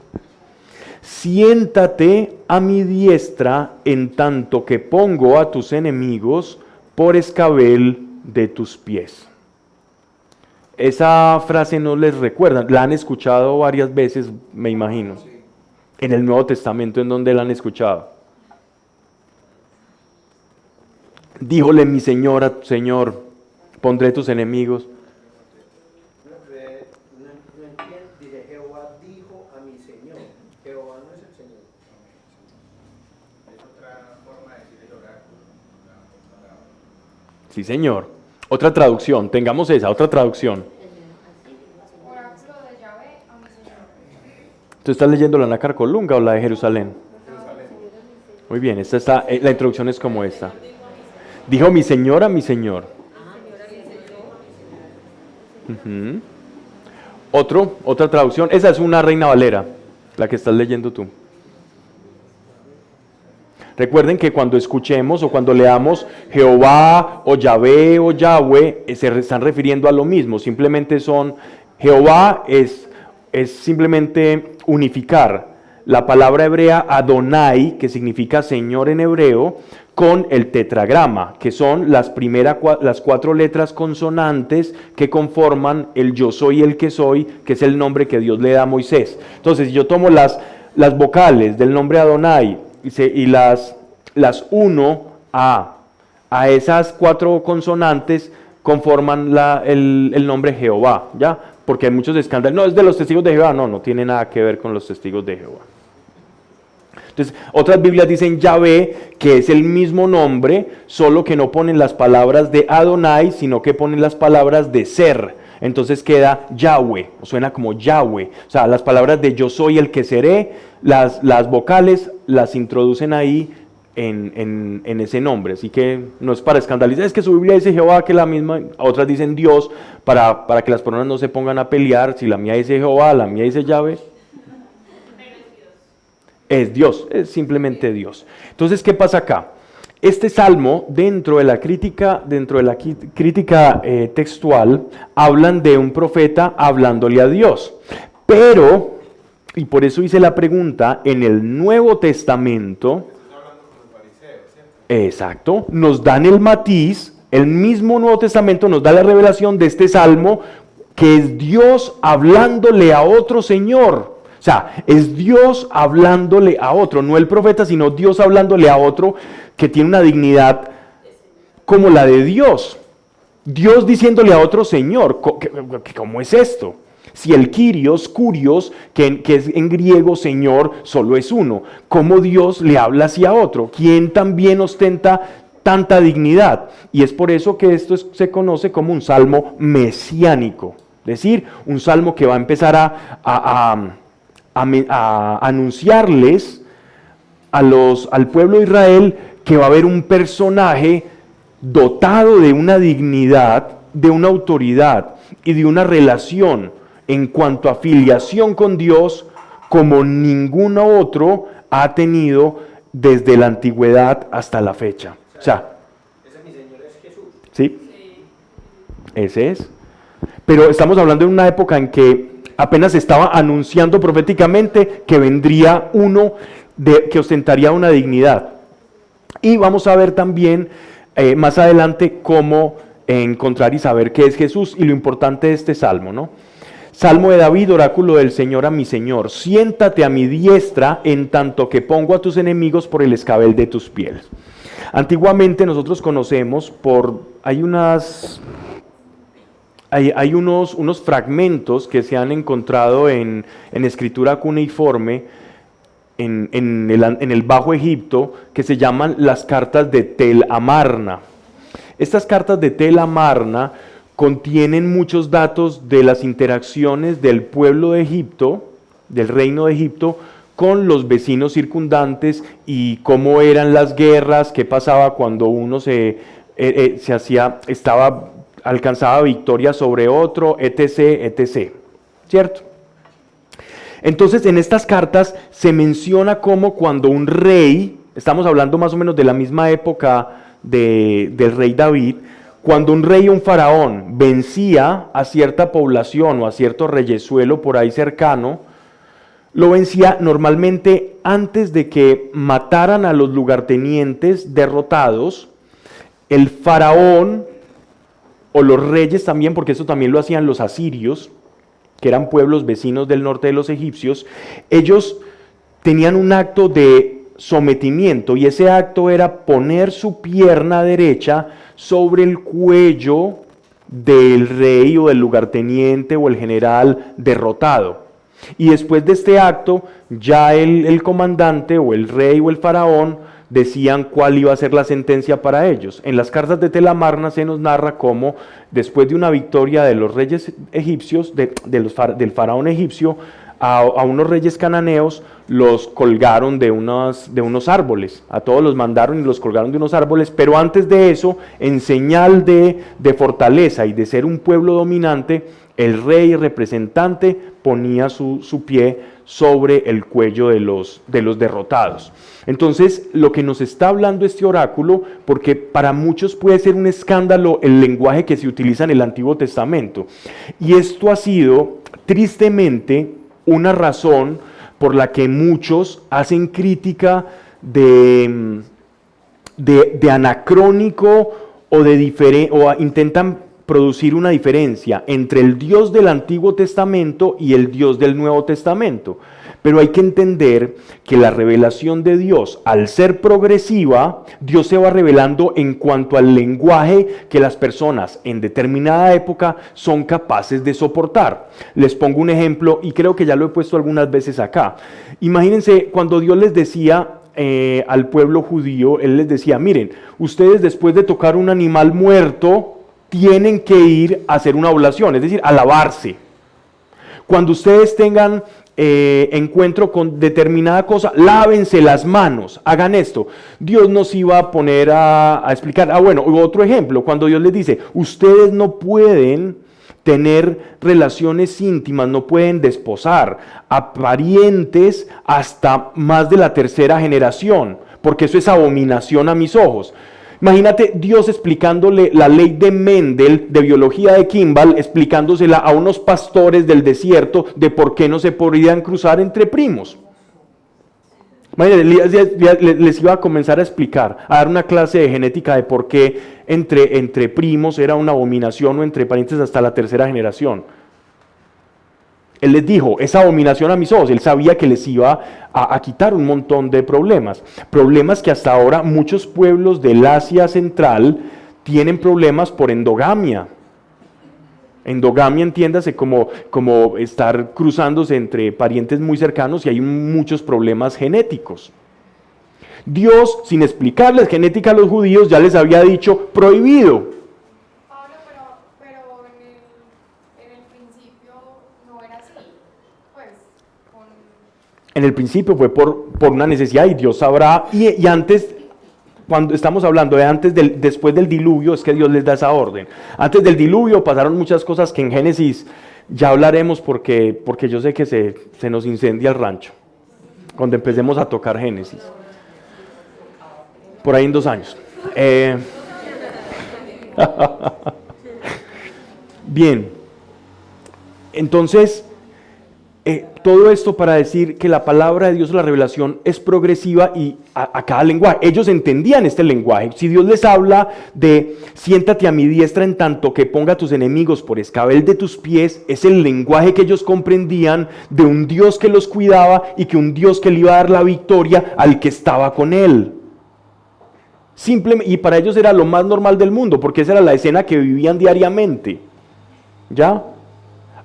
siéntate a mi diestra en tanto que pongo a tus enemigos por escabel de tus pies. Esa frase no les recuerda, la han escuchado varias veces, me imagino, en el Nuevo Testamento, en donde la han escuchado. Díjole mi Señor a tu Señor, pondré tus enemigos. No entiendo, dice Jehová dijo a mi Señor. Jehová no es el Señor. Es otra forma de decir el oráculo. Sí, Señor. Otra traducción, tengamos esa, otra traducción. Oráculo de Yahvé a mi Señor. ¿Tú estás leyendo la Nácar Colunga o la de Jerusalén? Muy bien, la introducción es como esta. Dijo mi Señor a mi Señor. Uh-huh. Otra traducción, esa es una Reina Valera, la que estás leyendo tú. Recuerden que cuando escuchemos o cuando leamos Jehová o Yahvé o Yahweh, se están refiriendo a lo mismo, simplemente Jehová es simplemente unificar la palabra hebrea Adonai, que significa Señor en hebreo, con el tetragrama, que son las 4 letras consonantes que conforman el yo soy el que soy, que es el nombre que Dios le da a Moisés. Entonces, si yo tomo las vocales del nombre Adonai y las uno a esas 4 consonantes, conforman el nombre Jehová, ¿ya? Porque hay muchos escándalos. No, es de los testigos de Jehová. No tiene nada que ver con los testigos de Jehová. Entonces, otras Biblias dicen Yahvé, que es el mismo nombre, solo que no ponen las palabras de Adonai, sino que ponen las palabras de ser. Entonces queda Yahweh, suena como Yahweh. O sea, las palabras de yo soy el que seré, las vocales las introducen ahí en ese nombre. Así que no es para escandalizar, es que su Biblia dice Jehová, que la misma, otras dicen Dios, para que las personas no se pongan a pelear. Si la mía dice Jehová, la mía dice Yahvé. Es Dios, es simplemente Dios. Entonces, ¿qué pasa acá? Este salmo, dentro de la crítica textual, hablan de un profeta hablándole a Dios. Pero, y por eso hice la pregunta, en el Nuevo Testamento, exacto, nos dan el matiz, el mismo Nuevo Testamento nos da la revelación de este salmo, que es Dios hablándole a otro Señor. O sea, es Dios hablándole a otro, no el profeta, sino Dios hablándole a otro que tiene una dignidad como la de Dios. Dios diciéndole a otro Señor. ¿Cómo es esto? Si el Kyrios, que es en griego Señor, solo es uno. ¿Cómo Dios le habla hacia otro? ¿Quién también ostenta tanta dignidad? Y es por eso que esto se conoce como un salmo mesiánico. decir, un salmo que va a empezar a anunciarles al pueblo de Israel que va a haber un personaje dotado de una dignidad, de una autoridad y de una relación en cuanto a filiación con Dios como ninguno otro ha tenido desde la antigüedad hasta la fecha. O sea, ese mi Señor es Jesús. ¿sí? Ese es. Pero estamos hablando de una época en que apenas estaba anunciando proféticamente que vendría uno que ostentaría una dignidad. Y vamos a ver también más adelante cómo encontrar y saber qué es Jesús y lo importante de este salmo, ¿no? Salmo de David, oráculo del Señor a mi Señor. Siéntate a mi diestra en tanto que pongo a tus enemigos por el escabel de tus pies. Antiguamente nosotros conocemos hay unos fragmentos que se han encontrado en escritura cuneiforme en el Bajo Egipto que se llaman las cartas de Tel Amarna. Estas cartas de Tel Amarna contienen muchos datos de las interacciones del pueblo de Egipto, del reino de Egipto, con los vecinos circundantes y cómo eran las guerras, qué pasaba cuando uno alcanzaba victoria sobre otro, etc., ¿cierto? Entonces, en estas cartas se menciona cómo cuando un rey, estamos hablando más o menos de la misma época del rey David, cuando un rey o un faraón vencía a cierta población o a cierto reyesuelo por ahí cercano, lo vencía normalmente antes de que mataran a los lugartenientes derrotados. El faraón o los reyes también, porque eso también lo hacían los asirios, que eran pueblos vecinos del norte de los egipcios, ellos tenían un acto de sometimiento y ese acto era poner su pierna derecha sobre el cuello del rey o del lugarteniente o el general derrotado. Y después de este acto, ya el comandante o el rey o el faraón decían cuál iba a ser la sentencia para ellos. En las cartas de Tel Amarna se nos narra cómo después de una victoria de los reyes egipcios, del faraón egipcio, a unos reyes cananeos los colgaron de unos árboles. A todos los mandaron y los colgaron de unos árboles, pero antes de eso, en señal de fortaleza y de ser un pueblo dominante, el rey representante ponía su pie sobre el cuello de los derrotados. Entonces, lo que nos está hablando este oráculo, porque para muchos puede ser un escándalo el lenguaje que se utiliza en el Antiguo Testamento, y esto ha sido, tristemente, una razón por la que muchos hacen crítica de anacrónico o intentan producir una diferencia entre el Dios del Antiguo Testamento y el Dios del Nuevo Testamento. Pero hay que entender que la revelación de Dios, al ser progresiva, Dios se va revelando en cuanto al lenguaje que las personas en determinada época son capaces de soportar. Les pongo un ejemplo y creo que ya lo he puesto algunas veces acá. Imagínense cuando Dios les decía al pueblo judío, Él les decía, miren, ustedes después de tocar un animal muerto, tienen que ir a hacer una oblación, es decir, a lavarse. Cuando ustedes tengan encuentro con determinada cosa, lávense las manos, hagan esto. Dios nos iba a poner a explicar, bueno, otro ejemplo, cuando Dios les dice, ustedes no pueden tener relaciones íntimas, no pueden desposar a parientes hasta más de la tercera generación, porque eso es abominación a mis ojos. Imagínate Dios explicándole la ley de Mendel, de biología de Kimball, explicándosela a unos pastores del desierto de por qué no se podrían cruzar entre primos. Imagínate, les iba a comenzar a explicar, a dar una clase de genética de por qué entre primos era una abominación o entre parientes hasta la tercera generación. Él les dijo, esa abominación a mis ojos, él sabía que les iba a quitar un montón de problemas que hasta ahora muchos pueblos del Asia Central tienen problemas por endogamia. Endogamia, entiéndase, como estar cruzándose entre parientes muy cercanos y hay muchos problemas genéticos. Dios, sin explicarles genética a los judíos, ya les había dicho prohibido. Pablo, pero en el principio En el principio fue por una necesidad y Dios sabrá, y antes, cuando estamos hablando de después del diluvio, es que Dios les da esa orden. Antes del diluvio pasaron muchas cosas que en Génesis ya hablaremos porque yo sé que se nos incendia el rancho cuando empecemos a tocar Génesis. Por ahí en 2 años. Bien, entonces, todo esto para decir que la palabra de Dios, la revelación, es progresiva y a cada lenguaje. Ellos entendían este lenguaje. Si Dios les habla de siéntate a mi diestra en tanto que ponga a tus enemigos por escabel de tus pies, es el lenguaje que ellos comprendían de un Dios que los cuidaba y que un Dios que le iba a dar la victoria al que estaba con él. Y para ellos era lo más normal del mundo, porque esa era la escena que vivían diariamente. ¿Ya?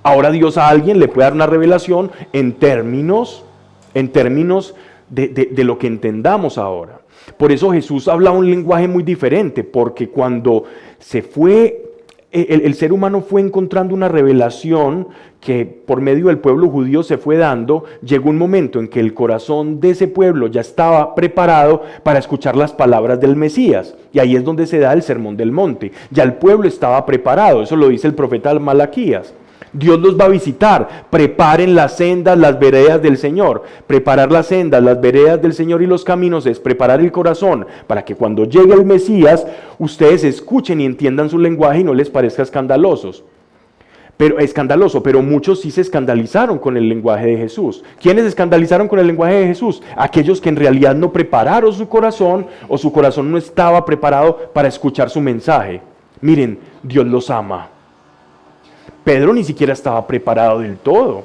Ahora Dios a alguien le puede dar una revelación en términos de lo que entendamos ahora. Por eso Jesús habla un lenguaje muy diferente, porque cuando se fue, el ser humano fue encontrando una revelación que por medio del pueblo judío se fue dando, llegó un momento en que el corazón de ese pueblo ya estaba preparado para escuchar las palabras del Mesías. Y ahí es donde se da el Sermón del Monte. Ya el pueblo estaba preparado, eso lo dice el profeta Malaquías. Dios los va a visitar, preparen las sendas, las veredas del Señor. Preparar las sendas, las veredas del Señor y los caminos es preparar el corazón para que cuando llegue el Mesías, ustedes escuchen y entiendan su lenguaje y no les parezca escandaloso, pero muchos sí se escandalizaron con el lenguaje de Jesús. ¿Quiénes se escandalizaron con el lenguaje de Jesús? Aquellos que en realidad no prepararon su corazón o su corazón no estaba preparado para escuchar su mensaje. Miren, Dios los ama. Pedro ni siquiera estaba preparado del todo.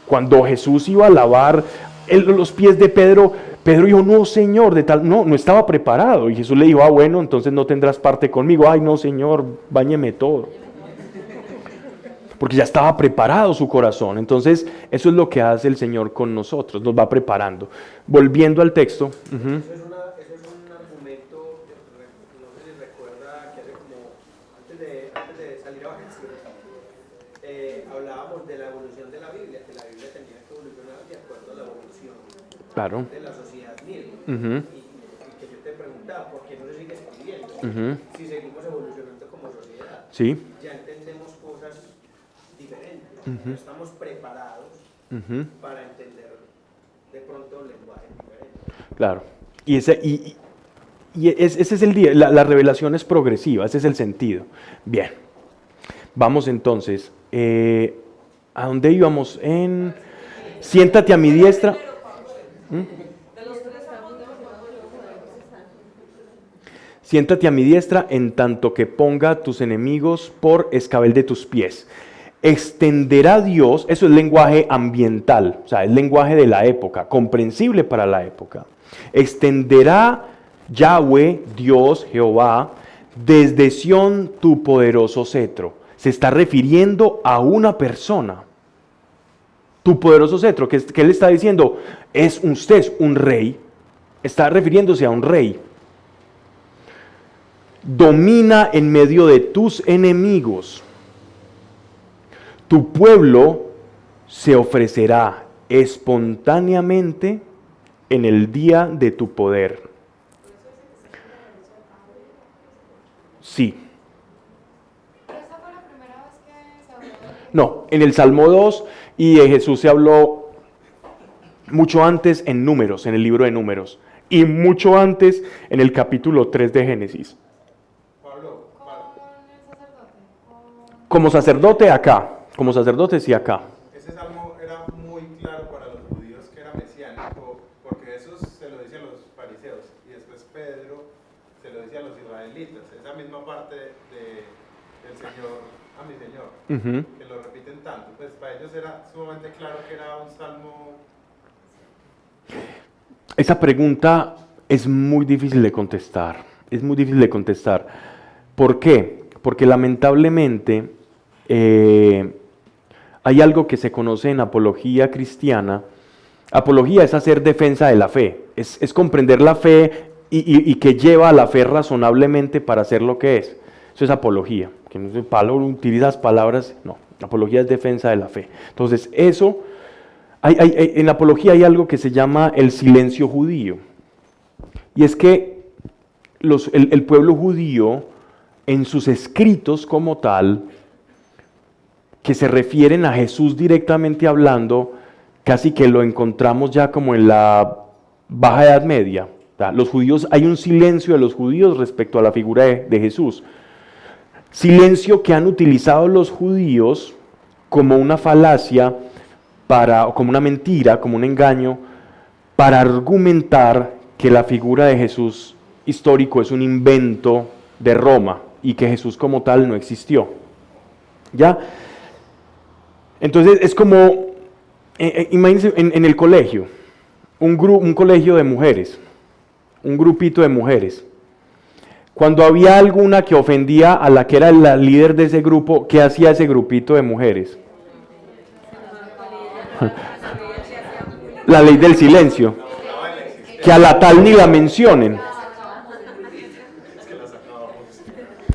Cuando Jesús iba a lavar los pies de Pedro, Pedro dijo, no Señor, no estaba preparado. Y Jesús le dijo, bueno, entonces no tendrás parte conmigo. Ay no Señor, báñeme todo. Porque ya estaba preparado su corazón. Entonces eso es lo que hace el Señor con nosotros, nos va preparando. Volviendo al texto. Eso es un argumento, no sé si recuerda que hace como, antes de salir a vacaciones, hablábamos de la evolución de la Biblia, que la Biblia tenía que evolucionar de acuerdo a la evolución de la sociedad misma. Y que yo te preguntaba, ¿por qué no se sigue escribiendo? Si seguimos evolucionando como sociedad, ya entendemos cosas diferentes, no estamos preparados para entender de pronto lenguaje diferente. Claro, y ese es el día, la revelación es progresiva, ese es el sentido. Bien, vamos entonces, ¿a dónde íbamos? Siéntate a mi diestra. Siéntate a mi diestra en tanto que ponga a tus enemigos por escabel de tus pies. Extenderá Dios, eso es lenguaje ambiental, o sea, es lenguaje de la época, comprensible para la época. Extenderá Yahweh, Dios, Jehová, desde Sión tu poderoso cetro. Se está refiriendo a una persona. Tu poderoso cetro, que él está diciendo, usted es un rey, está refiriéndose a un rey. Domina en medio de tus enemigos. Tu pueblo se ofrecerá espontáneamente en el día de tu poder. Sí. ¿Pero esa fue la primera vez que se habló de... No, en el Salmo 2 y de Jesús se habló mucho antes en Números, en el libro de Números, y mucho antes en el capítulo 3 de Génesis. Pablo. ¿Con el sacerdote? Como sacerdote sí acá. Ese salmo era muy claro para los judíos que era mesiánico, porque eso se lo dice a los fariseos y después Pedro se lo dice a los israelitas. Esa misma parte del Señor a mi Señor, que lo repiten tanto. Pues para ellos era sumamente claro que era un salmo. Esa pregunta es muy difícil de contestar. ¿Por qué? Porque lamentablemente hay algo que se conoce en apología cristiana. Apología es hacer defensa de la fe, es comprender la fe y que lleva a la fe razonablemente para hacer lo que es. Eso es apología. Que no utilizas palabras, no. Apología es defensa de la fe. Entonces eso En la apología hay algo que se llama el silencio judío. Y es que el pueblo judío, en sus escritos como tal, que se refieren a Jesús directamente hablando, casi que lo encontramos ya como en la Baja Edad Media. Los judíos, hay un silencio de los judíos respecto a la figura de Jesús. Silencio que han utilizado los judíos como una falacia, o como una mentira, como un engaño, para argumentar que la figura de Jesús histórico es un invento de Roma y que Jesús como tal no existió. ¿Ya? Entonces es como, imagínense en el colegio, un colegio de mujeres, un grupito de mujeres. Cuando había alguna que ofendía a la que era la líder de ese grupo, ¿qué hacía ese grupito de mujeres? La ley del silencio. Que a la tal ni la mencionen.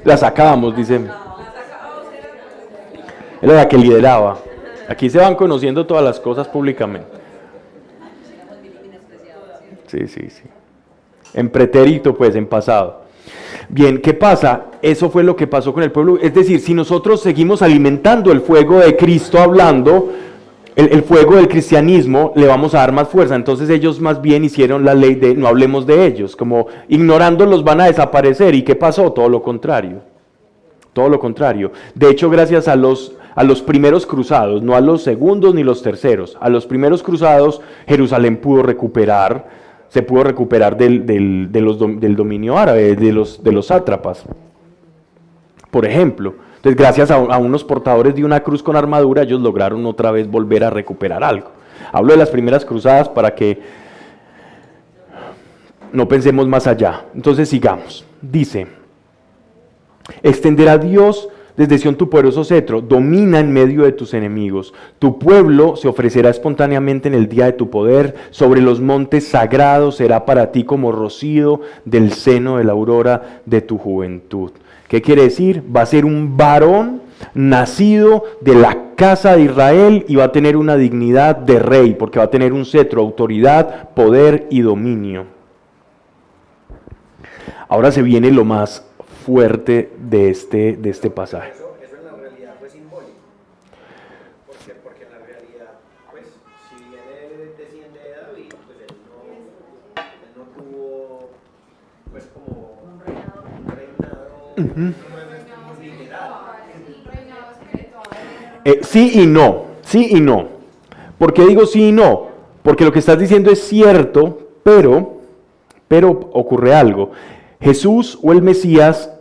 La sacábamos, dicen. Era la que lideraba. Aquí se van conociendo todas las cosas públicamente. Sí. En pretérito, pues, en pasado. Bien, ¿qué pasa? Eso fue lo que pasó con el pueblo. Es decir, si nosotros seguimos alimentando el fuego de Cristo hablando, el fuego del cristianismo, le vamos a dar más fuerza. Entonces ellos más bien hicieron la ley de no hablemos de ellos, como ignorándolos van a desaparecer. ¿Y qué pasó? Todo lo contrario. Todo lo contrario. De hecho, gracias a los primeros cruzados, no a los segundos ni los terceros, a los primeros cruzados, Jerusalén se pudo recuperar del dominio árabe, de los sátrapas, por ejemplo. Entonces, gracias a unos portadores de una cruz con armadura, ellos lograron otra vez volver a recuperar algo. Hablo de las primeras cruzadas para que no pensemos más allá. Entonces, sigamos. Dice, extenderá Dios desde Sión tu poderoso cetro, domina en medio de tus enemigos. Tu pueblo se ofrecerá espontáneamente en el día de tu poder, sobre los montes sagrados será para ti como rocío del seno de la aurora de tu juventud. ¿Qué quiere decir? Va a ser un varón nacido de la casa de Israel y va a tener una dignidad de rey, porque va a tener un cetro, autoridad, poder y dominio. Ahora se viene lo más fuerte de este pasaje. Eso en la realidad fue simbólico. Porque en la realidad, pues, si bien él desciende de David, pues él no tuvo, pues, como un reinado literal. Sí y no. ¿Por qué digo sí y no? Porque lo que estás diciendo es cierto, pero ocurre algo. Jesús o el Mesías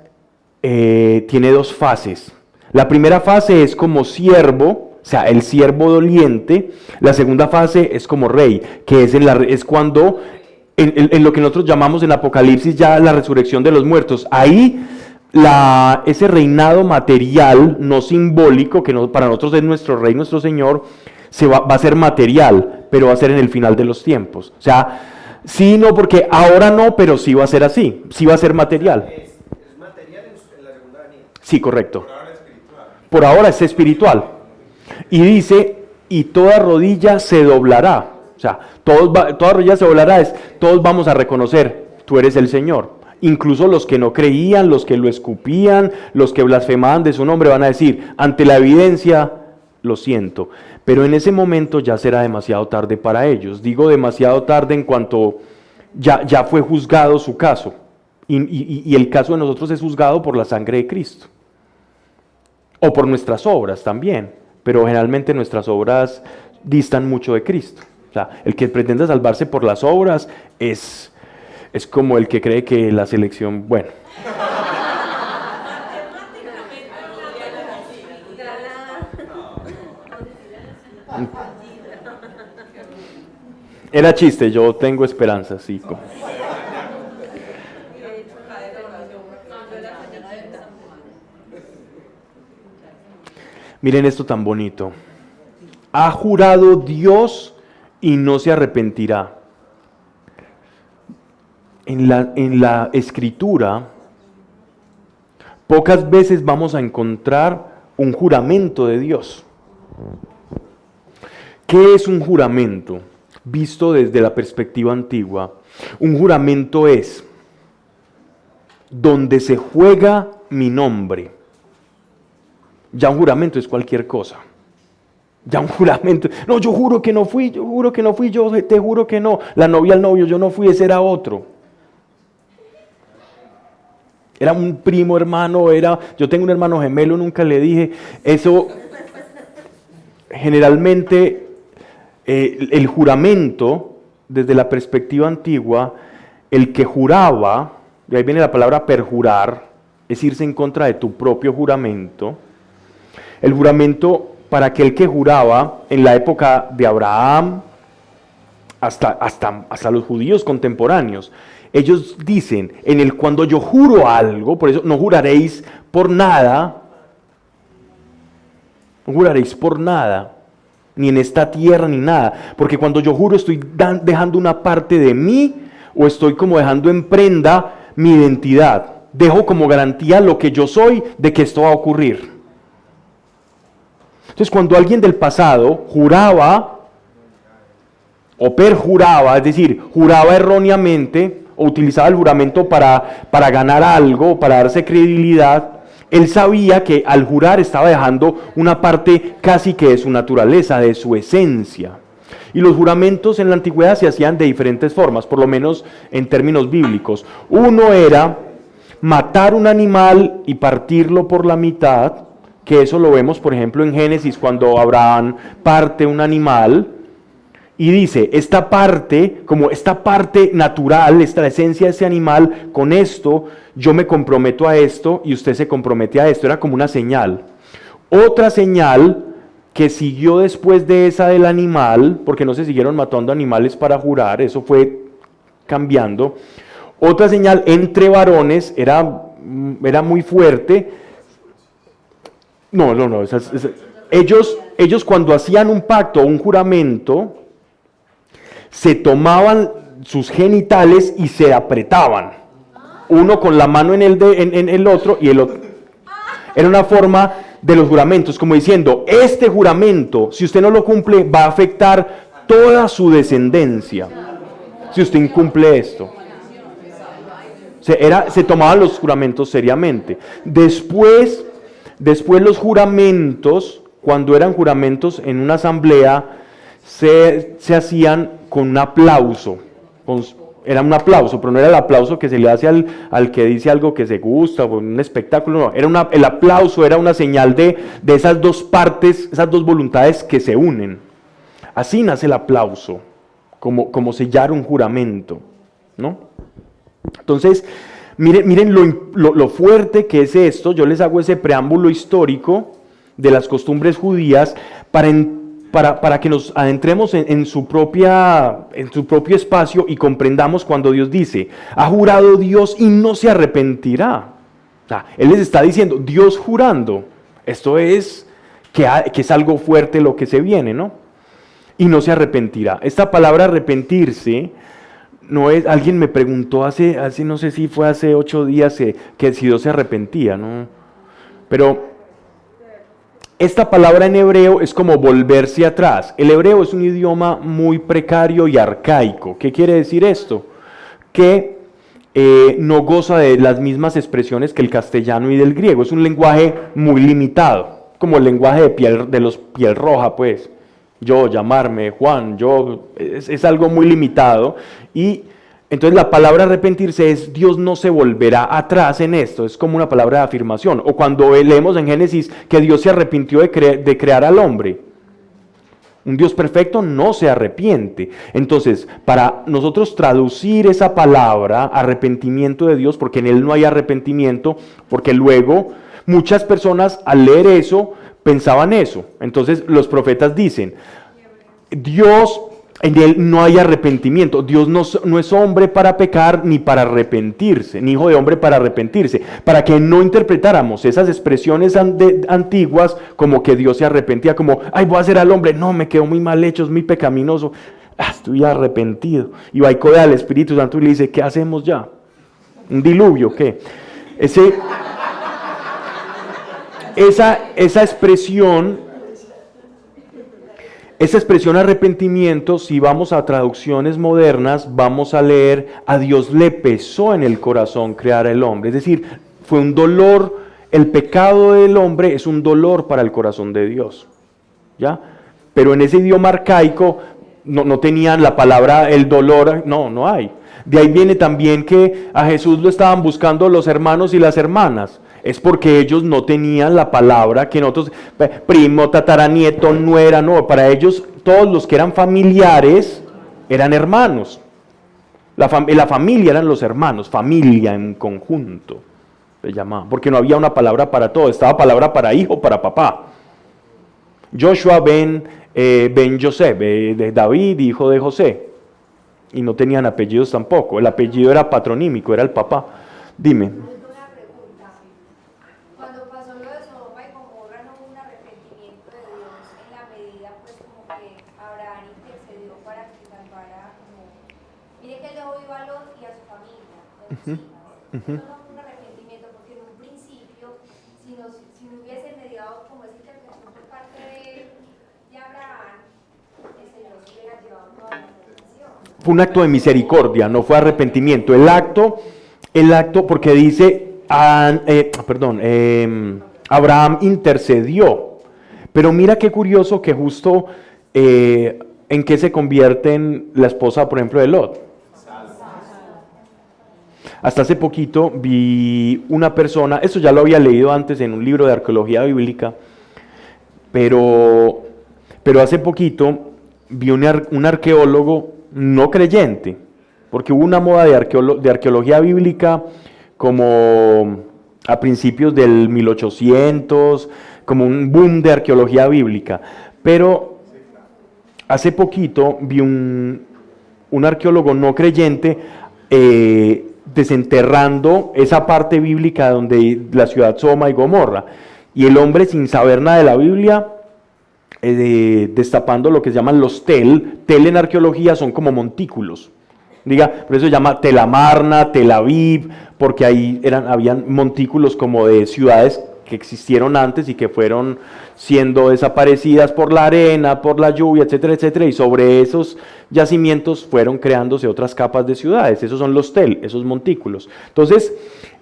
tiene dos fases. La primera fase es como siervo, o sea, el siervo doliente. La segunda fase es como rey, que es cuando, en lo que nosotros llamamos en Apocalipsis ya la resurrección de los muertos. Ahí ese reinado material, no simbólico, que para nosotros es nuestro rey, nuestro Señor, va a ser material, pero va a ser en el final de los tiempos. O sea, sí, no, porque ahora no, pero sí va a ser así, sí va a ser material. Es material en la segunda venida. Sí, correcto. Por ahora espiritual. Por ahora es espiritual. Y dice, y toda rodilla se doblará. O sea, toda rodilla se doblará, todos vamos a reconocer, tú eres el Señor. Incluso los que no creían, los que lo escupían, los que blasfemaban de su nombre van a decir, ante la evidencia, lo siento. Pero en ese momento ya será demasiado tarde para ellos. Digo demasiado tarde en cuanto ya fue juzgado su caso. Y el caso de nosotros es juzgado por la sangre de Cristo. O por nuestras obras también. Pero generalmente nuestras obras distan mucho de Cristo. O sea, el que pretende salvarse por las obras es como el que cree que la selección, bueno. Era chiste, yo tengo esperanza, sí. Miren esto tan bonito. Ha jurado Dios y no se arrepentirá. En la Escritura, pocas veces vamos a encontrar un juramento de Dios. ¿Qué es un juramento? Visto desde la perspectiva antigua, un juramento es donde se juega mi nombre. Ya un juramento es cualquier cosa. Ya un juramento, no, yo juro que no fui, yo juro que no fui, yo te juro que no. La novia al novio, yo no fui, ese era otro. Era un primo hermano, yo tengo un hermano gemelo, nunca le dije. Eso, generalmente, el juramento, desde la perspectiva antigua, el que juraba, y ahí viene la palabra perjurar, es irse en contra de tu propio juramento. El juramento para aquel que juraba en la época de Abraham, hasta los judíos contemporáneos, ellos dicen, cuando yo juro algo, por eso no juraréis por nada, ni en esta tierra ni nada, porque cuando yo juro estoy dejando una parte de mí, o estoy como dejando en prenda mi identidad, dejo como garantía lo que yo soy de que esto va a ocurrir. Entonces, cuando alguien del pasado juraba o perjuraba, es decir, juraba erróneamente o utilizaba el juramento para ganar algo, para darse credibilidad, él sabía que al jurar estaba dejando una parte casi que de su naturaleza, de su esencia. Y los juramentos en la antigüedad se hacían de diferentes formas, por lo menos en términos bíblicos. Uno era matar un animal y partirlo por la mitad, que eso lo vemos, por ejemplo, en Génesis, cuando Abraham parte un animal y dice, esta parte natural, la esencia de ese animal, con esto yo me comprometo a esto y usted se compromete a esto, era como una señal. Otra señal que siguió después de esa del animal, porque no se siguieron matando animales para jurar, eso fue cambiando. Otra señal entre varones era muy fuerte. No. Ellos cuando hacían un pacto o un juramento, se tomaban sus genitales y se apretaban. Uno con la mano en el otro y el otro. Era una forma de los juramentos, como diciendo, este juramento, si usted no lo cumple, va a afectar toda su descendencia. Si usted incumple esto. Se tomaban los juramentos seriamente. Después los juramentos, cuando eran juramentos en una asamblea, se hacían con un aplauso. Era un aplauso, pero no era el aplauso que se le hace al que dice algo que se gusta, o un espectáculo, no. El aplauso era una señal de esas dos partes, esas dos voluntades que se unen. Así nace el aplauso, como sellar un juramento, ¿no? Entonces, miren lo fuerte que es esto. Yo les hago ese preámbulo histórico de las costumbres judías para que nos adentremos en su propio espacio y comprendamos cuando Dios dice, ha jurado Dios y no se arrepentirá. O sea, Él les está diciendo, Dios jurando, esto es que es algo fuerte lo que se viene, ¿no? Y no se arrepentirá. Esta palabra arrepentirse, no es, alguien me preguntó hace no sé si fue hace 8 días que si Dios se arrepentía, ¿no? Pero esta palabra en hebreo es como volverse atrás. El hebreo es un idioma muy precario y arcaico. ¿Qué quiere decir esto? Que no goza de las mismas expresiones que el castellano y del griego. Es un lenguaje muy limitado, como el lenguaje de los piel roja, pues. Yo, llamarme, Juan, es algo muy limitado. Y entonces la palabra arrepentirse es Dios no se volverá atrás en esto, es como una palabra de afirmación. O cuando leemos en Génesis que Dios se arrepintió de crear al hombre. Un Dios perfecto no se arrepiente. Entonces, para nosotros traducir esa palabra, arrepentimiento de Dios, porque en Él no hay arrepentimiento, porque luego muchas personas al leer eso pensaban eso. Entonces los profetas dicen, Dios, en Él no hay arrepentimiento. Dios no es hombre para pecar ni para arrepentirse, ni hijo de hombre para arrepentirse. Para que no interpretáramos esas expresiones antiguas como que Dios se arrepentía, como, ay, voy a hacer al hombre, no, me quedó muy mal hecho, es muy pecaminoso, estoy arrepentido. Y va y codea al Espíritu Santo y le dice, ¿qué hacemos ya? ¿Un diluvio? ¿Qué? Esa expresión Esa expresión arrepentimiento, si vamos a traducciones modernas, vamos a leer: a Dios le pesó en el corazón crear al hombre. Es decir, fue un dolor, el pecado del hombre es un dolor para el corazón de Dios, ¿ya? Pero en ese idioma arcaico no tenían la palabra el dolor, no hay. De ahí viene también que a Jesús lo estaban buscando los hermanos y las hermanas. Es porque ellos no tenían la palabra que nosotros, primo, tataranieto, nuera, no. Para ellos, todos los que eran familiares eran hermanos. La familia eran los hermanos, familia en conjunto, se llamaban. Porque no había una palabra para todo, estaba palabra para hijo, para papá. Joshua ben José, de David, hijo de José. Y no tenían apellidos tampoco, el apellido era patronímico, era el papá. Dime. Una pregunta. Cuando pasó lo de Sodoma y Gomorra, ¿no hubo un arrepentimiento de Dios en la medida, pues, como que Abraham intercedió para que salvara, como, mire que él dejó vivo a Lot y a su familia, a sus hijas? Eso no fue un arrepentimiento, porque en un principio, si no hubiese mediado como esa intervención por parte de Abraham, el Señor se hubiera llevado toda la salvación. Fue un acto de misericordia, no fue arrepentimiento. El acto, porque dice, Abraham intercedió. Pero mira qué curioso que justo en qué se convierte en la esposa, por ejemplo, de Lot. Hasta hace poquito vi una persona, eso ya lo había leído antes en un libro de arqueología bíblica, pero hace poquito vi un arqueólogo no creyente, porque hubo una moda de arqueología bíblica como a principios del 1800, como un boom de arqueología bíblica, pero hace poquito vi un arqueólogo no creyente desenterrando esa parte bíblica donde la ciudad Sodoma y Gomorra, y el hombre, sin saber nada de la Biblia, destapando lo que se llaman los tel en arqueología son como montículos, por eso se llama Tel Amarna, Tel Aviv, porque ahí habían montículos como de ciudades que existieron antes y que fueron siendo desaparecidas por la arena, por la lluvia, etcétera, etcétera, y sobre esos yacimientos fueron creándose otras capas de ciudades. Esos son los tel, esos montículos. Entonces,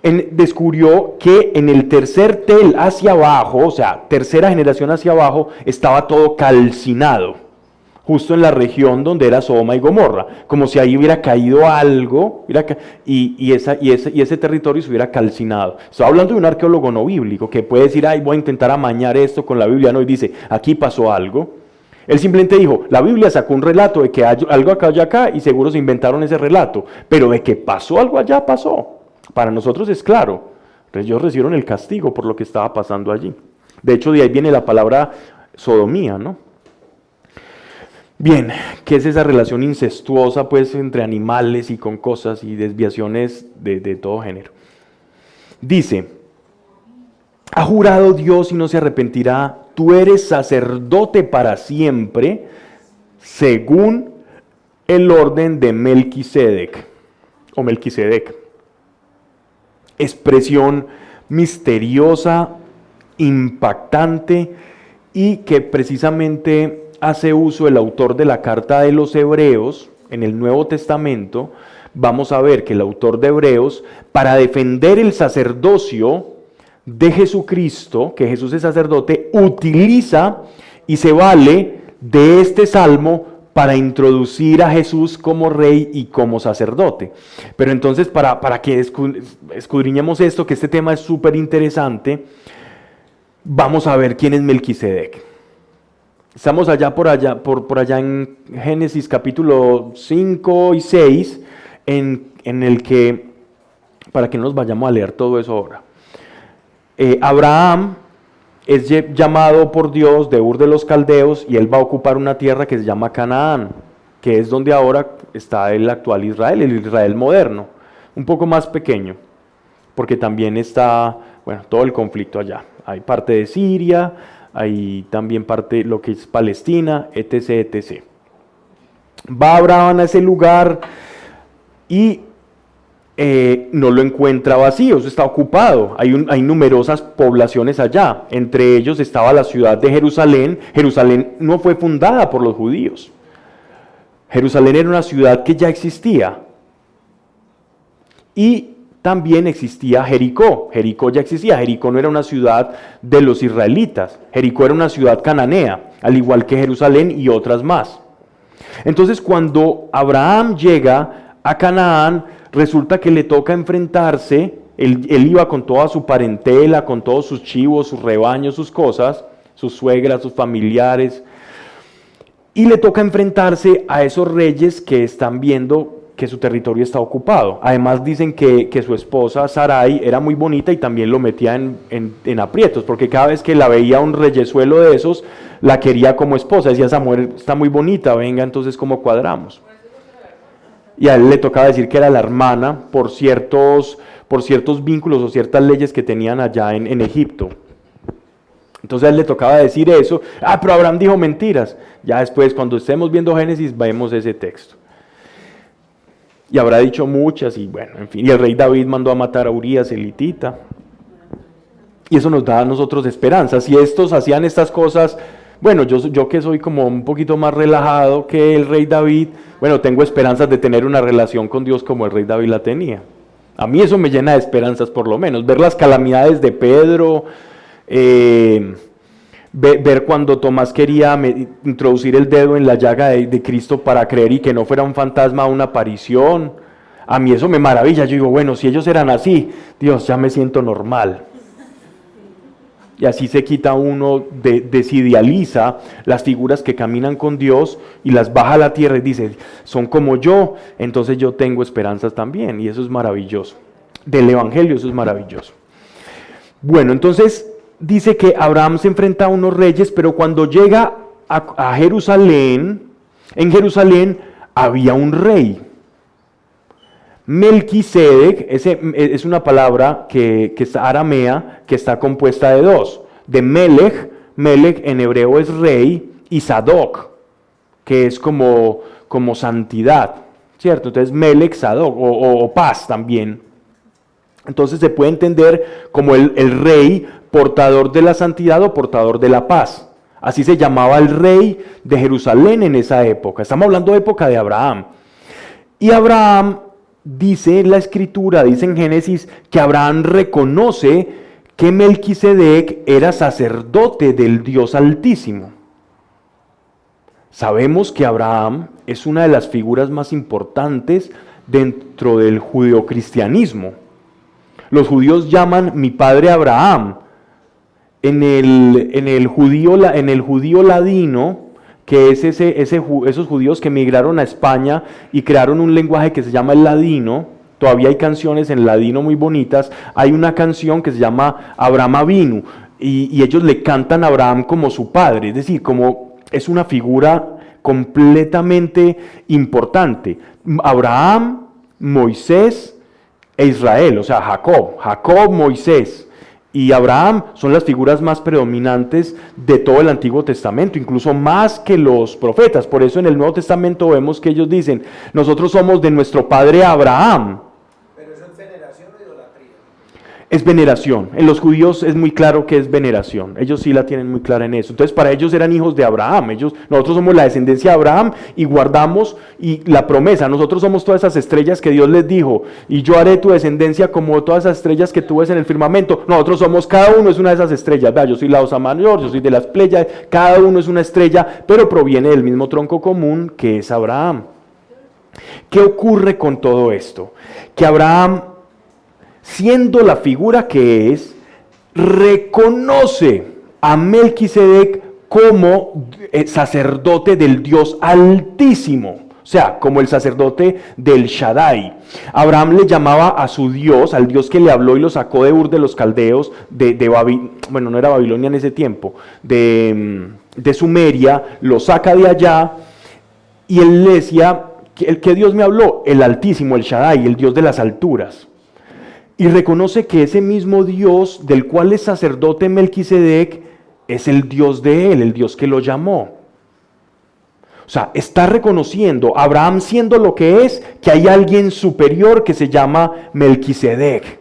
descubrió que en el tercer tel hacia abajo, o sea, tercera generación hacia abajo, estaba todo calcinado, justo en la región donde era Sodoma y Gomorra, como si ahí hubiera caído algo y ese territorio se hubiera calcinado. Estoy hablando de un arqueólogo no bíblico que puede decir, ay, voy a intentar amañar esto con la Biblia, no, y dice, aquí pasó algo. Él simplemente dijo, la Biblia sacó un relato de que algo acá y acá, y seguro se inventaron ese relato, pero de que pasó algo allá, pasó. Para nosotros es claro, ellos recibieron el castigo por lo que estaba pasando allí. De hecho, de ahí viene la palabra sodomía, ¿no? Bien, ¿qué es esa relación incestuosa pues entre animales y con cosas y desviaciones de todo género? Dice, ha jurado Dios y no se arrepentirá, tú eres sacerdote para siempre, según el orden de Melquisedec, o Melquisedec. Expresión misteriosa, impactante, y que precisamente hace uso el autor de la carta de los Hebreos en el Nuevo Testamento. Vamos a ver que el autor de Hebreos, para defender el sacerdocio de Jesucristo, que Jesús es sacerdote, utiliza y se vale de este salmo para introducir a Jesús como rey y como sacerdote. Pero entonces, para que escudriñemos esto, que este tema es súper interesante, vamos a ver quién es Melquisedec. Estamos por allá en Génesis capítulo 5 y 6, en el que, para que no nos vayamos a leer todo eso ahora, Abraham es llamado por Dios de Ur de los Caldeos, y él va a ocupar una tierra que se llama Canaán, que es donde ahora está el actual Israel, el Israel moderno, un poco más pequeño, porque también está, todo el conflicto allá. Hay parte de Siria, hay también parte de lo que es Palestina, etc., etc. Va Abraham a ese lugar y no lo encuentra vacío, eso está ocupado. Hay numerosas poblaciones allá. Entre ellos estaba la ciudad de Jerusalén. Jerusalén no fue fundada por los judíos. Jerusalén era una ciudad que ya existía. Y también existía Jericó. Jericó ya existía. Jericó no era una ciudad de los israelitas. Jericó era una ciudad cananea, al igual que Jerusalén y otras más. Entonces, cuando Abraham llega a Canaán, resulta que le toca enfrentarse, él iba con toda su parentela, con todos sus chivos, sus rebaños, sus cosas, sus suegras, sus familiares, y le toca enfrentarse a esos reyes que están viendo que su territorio está ocupado. Además dicen que su esposa Sarai era muy bonita y también lo metía en aprietos, porque cada vez que la veía un reyesuelo de esos, la quería como esposa. Decía, esa mujer está muy bonita, venga, entonces ¿cómo cuadramos? Y a él le tocaba decir que era la hermana por ciertos vínculos o ciertas leyes que tenían allá en Egipto. Entonces a él le tocaba decir eso. Pero Abraham dijo mentiras. Ya después, cuando estemos viendo Génesis, vemos ese texto. Y habrá dicho muchas, y bueno, en fin. Y el rey David mandó a matar a Urías, elitita. Y eso nos da a nosotros esperanza. Si estos hacían estas cosas, bueno, yo que soy como un poquito más relajado que el rey David, bueno, tengo esperanzas de tener una relación con Dios como el rey David la tenía. A mí eso me llena de esperanzas por lo menos. Ver las calamidades de Pedro, ver cuando Tomás quería introducir el dedo en la llaga de Cristo para creer y que no fuera un fantasma, una aparición. A mí eso me maravilla. Yo digo, bueno, si ellos eran así, Dios, ya me siento normal. Y así se quita uno, desidealiza las figuras que caminan con Dios y las baja a la tierra y dice, son como yo, entonces yo tengo esperanzas también. Y eso es maravilloso. Del Evangelio eso es maravilloso. Bueno, entonces dice que Abraham se enfrenta a unos reyes, pero cuando llega a Jerusalén, en Jerusalén había un rey. Melquisedec, es una palabra que es aramea, que está compuesta de dos. De Melech en hebreo es rey, y Sadoc, que es como santidad, ¿cierto? Entonces Melech, Sadoc, o paz también. Entonces se puede entender como el rey portador de la santidad o portador de la paz. Así se llamaba el rey de Jerusalén en esa época. Estamos hablando de época de Abraham. Y Abraham, dice en la escritura, dice en Génesis, que Abraham reconoce que Melquisedec era sacerdote del Dios Altísimo. Sabemos que Abraham es una de las figuras más importantes dentro del judeocristianismo. Los judíos llaman mi padre Abraham. En el judío ladino, que es esos judíos que migraron a España y crearon un lenguaje que se llama el ladino. Todavía hay canciones en ladino muy bonitas. Hay una canción que se llama Abraham Avinu, y ellos le cantan a Abraham como su padre, es decir, como es una figura completamente importante. Abraham, Moisés e Israel, o sea, Jacob, Moisés y Abraham son las figuras más predominantes de todo el Antiguo Testamento, incluso más que los profetas. Por eso en el Nuevo Testamento vemos que ellos dicen, nosotros somos de nuestro padre Abraham. ¿Pero eso es veneración o idolatría? Es veneración. En los judíos es muy claro que es veneración. Ellos sí la tienen muy clara en eso. Entonces para ellos eran hijos de Abraham. Nosotros somos la descendencia de Abraham y guardamos la promesa. Nosotros somos todas esas estrellas que Dios les dijo. Y yo haré tu descendencia como todas esas estrellas que tú ves en el firmamento. Nosotros somos, cada uno es una de esas estrellas. Vea, yo soy la Osa Mayor, yo soy de las Pléyades. Cada uno es una estrella, pero proviene del mismo tronco común que es Abraham. ¿Qué ocurre con todo esto? Que Abraham, siendo la figura que es, reconoce a Melquisedec como sacerdote del Dios Altísimo, o sea, como el sacerdote del Shaddai. Abraham le llamaba a su Dios, al Dios que le habló y lo sacó de Ur de los Caldeos, bueno, no era Babilonia en ese tiempo, de Sumeria, lo saca de allá, y él le decía, ¿qué Dios me habló? El Altísimo, el Shaddai, el Dios de las alturas. Y reconoce que ese mismo Dios del cual es sacerdote Melquisedec es el Dios de él, el Dios que lo llamó. O sea, está reconociendo, Abraham siendo lo que es, que hay alguien superior que se llama Melquisedec.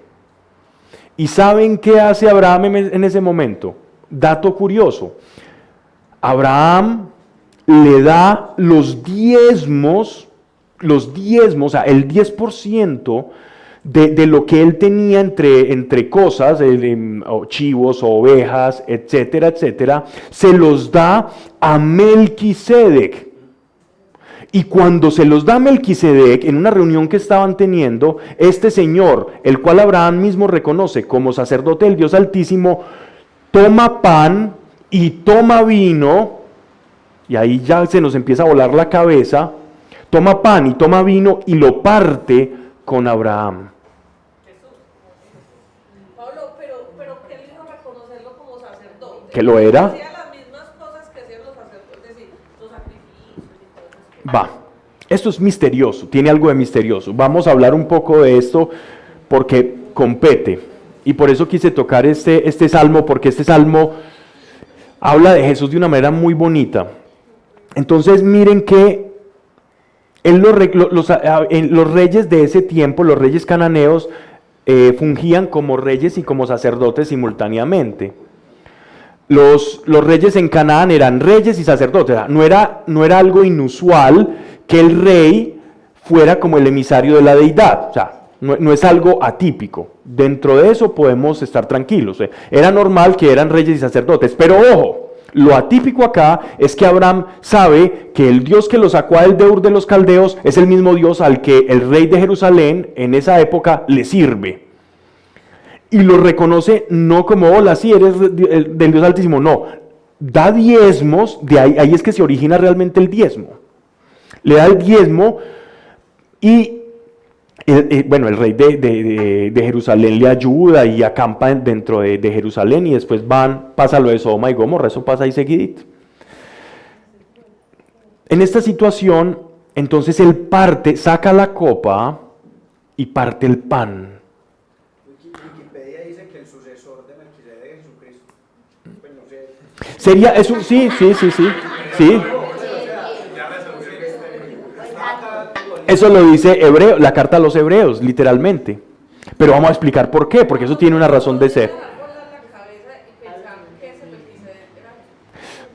¿Y saben qué hace Abraham en ese momento? Dato curioso. Abraham le da los diezmos, o sea, el 10% de lo que él tenía entre cosas, chivos, ovejas, etcétera, etcétera, se los da a Melquisedec. Y cuando se los da a Melquisedec, en una reunión que estaban teniendo, este señor, el cual Abraham mismo reconoce como sacerdote del Dios Altísimo, toma pan y toma vino, y ahí ya se nos empieza a volar la cabeza, toma pan y toma vino y lo parte con Abraham. Pablo, pero ¿qué le hizo reconocerlo como sacerdote? ¿Que lo era? Hacía las mismas cosas que hacían los sacerdotes, es decir, los sacrificios y todo eso. Va, esto es misterioso, tiene algo de misterioso. Vamos a hablar un poco de esto porque compete. Y por eso quise tocar este salmo, porque este salmo habla de Jesús de una manera muy bonita. Entonces miren que los reyes de ese tiempo, los reyes cananeos, fungían como reyes y como sacerdotes simultáneamente. Los reyes en Canaán eran reyes y sacerdotes. No era algo inusual que el rey fuera como el emisario de la deidad. O sea, no es algo atípico. Dentro de eso podemos estar tranquilos. Era normal que eran reyes y sacerdotes. Pero ojo, lo atípico acá es que Abraham sabe que el Dios que lo sacó a él de Ur de los Caldeos es el mismo Dios al que el rey de Jerusalén en esa época le sirve. Y lo reconoce no como, hola, sí, eres del Dios Altísimo, no. Da diezmos, de ahí es que se origina realmente el diezmo. Le da el diezmo y, bueno, el rey de Jerusalén le ayuda y acampa dentro de Jerusalén y después pasa lo de Sodoma y Gomorra, eso pasa ahí seguidito. En esta situación, entonces él saca la copa y parte el pan. Wikipedia dice que el sucesor de Melquisedec es Jesucristo. Pues no sé. Sería eso, sí. Eso lo dice la carta a los Hebreos, literalmente. Pero vamos a explicar por qué, porque eso tiene una razón de ser.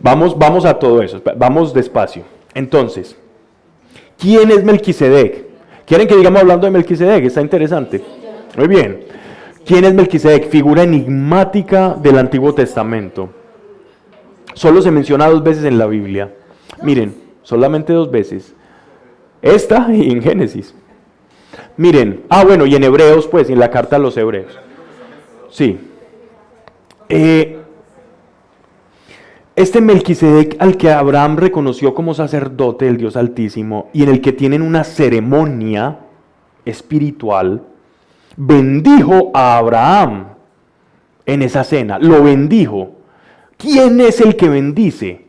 Vamos a todo eso, vamos despacio. Entonces, ¿quién es Melquisedec? ¿Quieren que digamos hablando de Melquisedec? Está interesante. Muy bien. ¿Quién es Melquisedec? Figura enigmática del Antiguo Testamento. Solo se menciona 2 veces en la Biblia. Miren, solamente 2 veces. Esta y en Génesis. Miren, bueno, y en Hebreos, pues, en la carta a los Hebreos. Sí. Este Melquisedec al que Abraham reconoció como sacerdote del Dios Altísimo y en el que tienen una ceremonia espiritual, bendijo a Abraham en esa cena, lo bendijo. ¿Quién es el que bendice?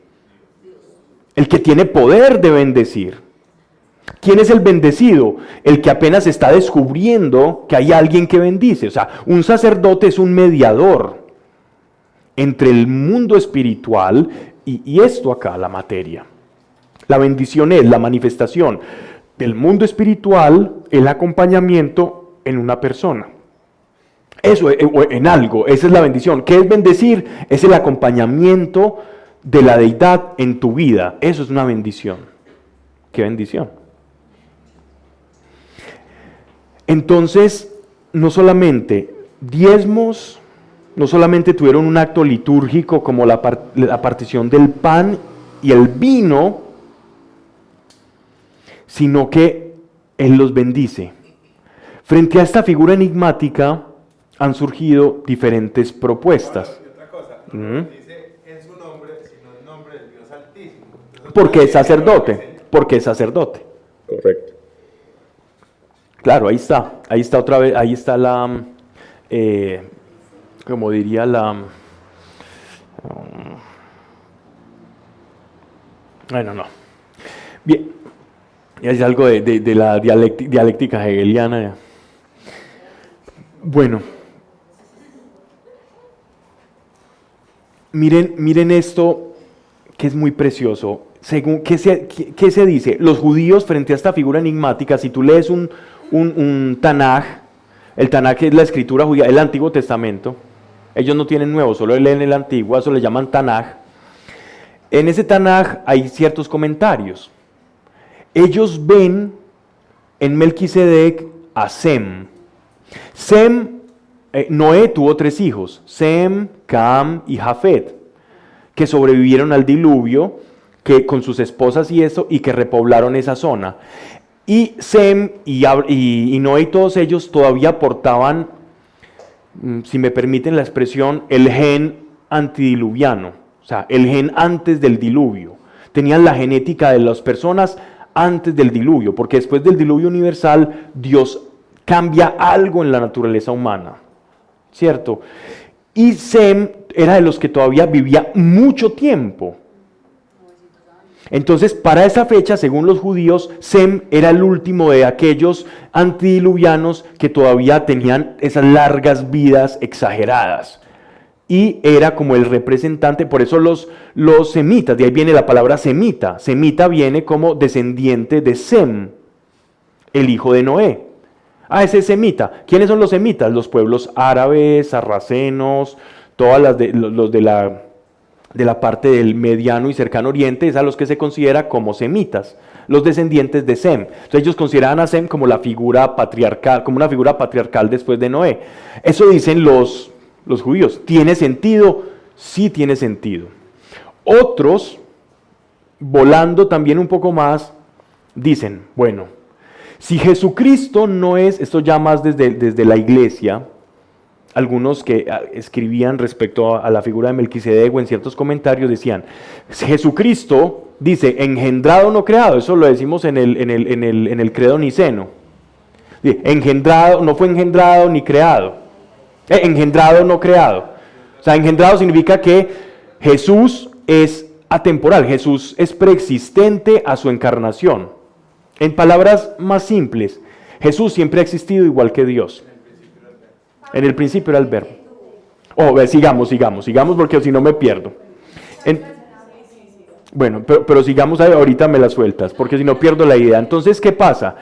El que tiene poder de bendecir. ¿Quién es el bendecido? El que apenas está descubriendo que hay alguien que bendice. O sea, un sacerdote es un mediador entre el mundo espiritual y esto acá, la materia. La bendición es la manifestación del mundo espiritual, el acompañamiento en una persona. Eso, en algo, esa es la bendición. ¿Qué es bendecir? Es el acompañamiento de la deidad en tu vida. Eso es una bendición. ¿Qué bendición? Entonces, no solamente diezmos, no solamente tuvieron un acto litúrgico como la partición del pan y el vino, sino que Él los bendice. Frente a esta figura enigmática han surgido diferentes propuestas. Y otra cosa, no dice en su nombre, sino en nombre del Dios Altísimo. Porque es sacerdote. Correcto. Claro, ahí está otra vez, ahí está la, como diría bueno, no. Bien, es algo de la dialéctica hegeliana. Bueno, miren esto que es muy precioso. según, ¿qué se dice? Los judíos frente a esta figura enigmática, si tú lees un Tanaj, el Tanaj es la escritura judía, el Antiguo Testamento, ellos no tienen nuevo, solo leen el Antiguo, eso le llaman Tanaj. En ese Tanaj hay ciertos comentarios. Ellos ven en Melquisedec a Sem. Noé tuvo 3 hijos, Sem, Cam y Jafet, que sobrevivieron al diluvio, que con sus esposas y eso, y que repoblaron esa zona. Y Sem y Noé y todos ellos todavía portaban, si me permiten la expresión, el gen antidiluviano, o sea, el gen antes del diluvio. Tenían la genética de las personas antes del diluvio, porque después del diluvio universal, Dios cambia algo en la naturaleza humana, ¿cierto? Y Sem era de los que todavía vivía mucho tiempo. Entonces, para esa fecha, según los judíos, Sem era el último de aquellos antidiluvianos que todavía tenían esas largas vidas exageradas. Y era como el representante, por eso los semitas, de ahí viene la palabra semita. Semita viene como descendiente de Sem, el hijo de Noé. Ese es semita. ¿Quiénes son los semitas? Los pueblos árabes, sarracenos, todas los de la parte del mediano y cercano oriente, es a los que se considera como semitas, los descendientes de Sem. Entonces ellos consideraban a Sem como la figura patriarcal, como una figura patriarcal después de Noé. Eso dicen los judíos. ¿Tiene sentido? Sí tiene sentido. Otros, volando también un poco más, dicen, bueno, si Jesucristo no es, esto ya más desde la iglesia, algunos que escribían respecto a la figura de Melquisedec o en ciertos comentarios decían, Jesucristo dice, engendrado no creado, eso lo decimos en el credo niceno. Engendrado, no fue engendrado ni creado. Engendrado no creado. O sea, engendrado significa que Jesús es atemporal, Jesús es preexistente a su encarnación. En palabras más simples, Jesús siempre ha existido igual que Dios. En el principio era el verbo. Sigamos, porque si no me pierdo. Bueno, pero sigamos, ahorita me la sueltas, porque si no pierdo la idea. Entonces, ¿qué pasa?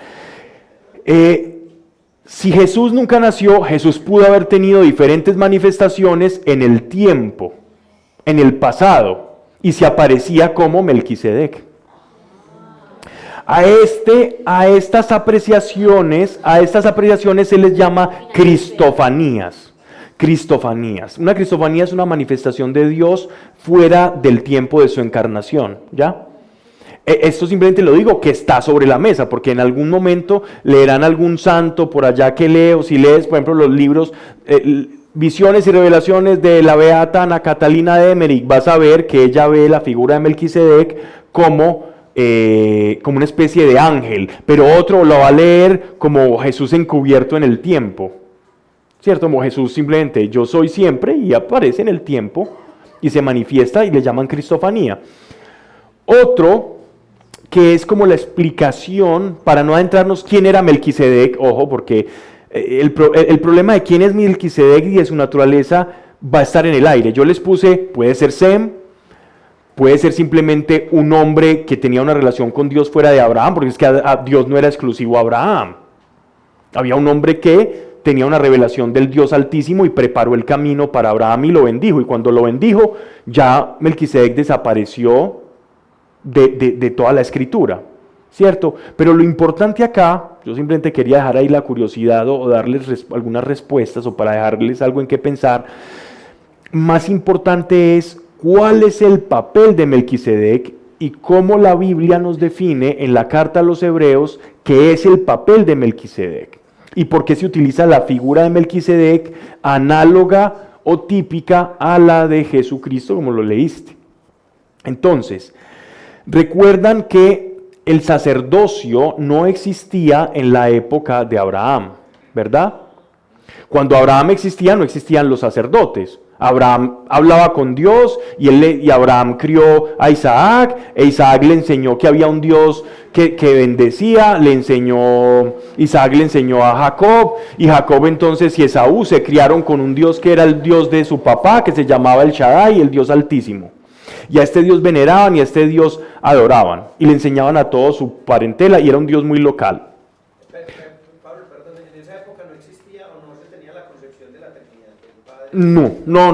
Si Jesús nunca nació, Jesús pudo haber tenido diferentes manifestaciones en el tiempo, en el pasado, y se aparecía como Melquisedec. A estas apreciaciones se les llama cristofanías. Una cristofanía es una manifestación de Dios fuera del tiempo de su encarnación, ¿ya? Esto simplemente lo digo que está sobre la mesa, porque en algún momento leerán algún santo por allá que leo, si lees, por ejemplo, los libros Visiones y Revelaciones de la beata Ana Catalina de Emmerich, vas a ver que ella ve la figura de Melquisedec como una especie de ángel, pero otro lo va a leer como Jesús encubierto en el tiempo, ¿cierto? Como Jesús simplemente, yo soy siempre, y aparece en el tiempo, y se manifiesta, y le llaman cristofanía. Otro, que es como la explicación, para no adentrarnos quién era Melquisedec, ojo, porque el problema de quién es Melquisedec y de su naturaleza va a estar en el aire. Yo les puse, puede ser Sem, puede ser simplemente un hombre que tenía una relación con Dios fuera de Abraham, porque es que Dios no era exclusivo a Abraham. Había un hombre que tenía una revelación del Dios Altísimo y preparó el camino para Abraham y lo bendijo. Y cuando lo bendijo, ya Melquisedec desapareció de toda la escritura, ¿cierto? Pero lo importante acá, yo simplemente quería dejar ahí la curiosidad o darles algunas respuestas o para dejarles algo en qué pensar. Más importante es cuál es el papel de Melquisedec y cómo la Biblia nos define en la carta a los Hebreos qué es el papel de Melquisedec y por qué se utiliza la figura de Melquisedec análoga o típica a la de Jesucristo, como lo leíste. Entonces, recuerdan que el sacerdocio no existía en la época de Abraham, ¿verdad? Cuando Abraham existía, no existían los sacerdotes. Abraham hablaba con Dios y Abraham crió a Isaac, e Isaac le enseñó que había un Dios que bendecía, Isaac le enseñó a Jacob, y Jacob entonces y Esaú se criaron con un Dios que era el Dios de su papá, que se llamaba el Shaddai, el Dios Altísimo. y a este Dios veneraban y a este Dios adoraban, y le enseñaban a todos su parentela, y era un Dios muy local. Pablo, perdón, en esa época no existía o no se tenía la concepción de la Trinidad del Padre.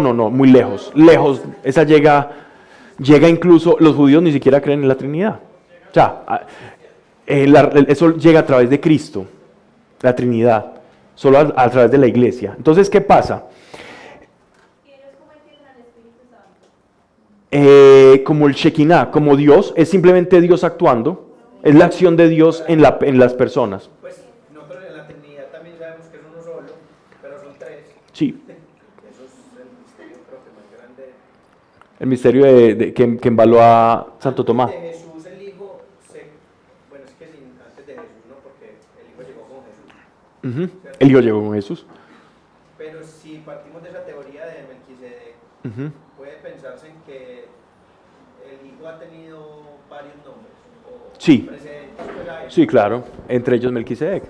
No, muy lejos, esa llega incluso, los judíos ni siquiera creen en la Trinidad. O sea, eso llega a través de Cristo, la Trinidad, solo a través de la iglesia. Entonces, ¿qué pasa? Como el Shekinah, como Dios, es simplemente Dios actuando, es la acción de Dios en las personas. Pues nosotros en la Trinidad también sabemos que es uno solo, pero son tres. Sí. Eso es el misterio creo que más grande. El misterio que embaló a Santo Tomás. De Jesús el Hijo, bueno, es que antes de Jesús, ¿no? Porque el Hijo llegó con Jesús. Uh-huh. El Hijo llegó con Jesús. Pero si partimos de esa teoría de Melquisedec, puede pensarse en que el Hijo ha tenido varios nombres. Sí. Precedentes, pues, a él. Sí, claro, entre ellos Melquisedec.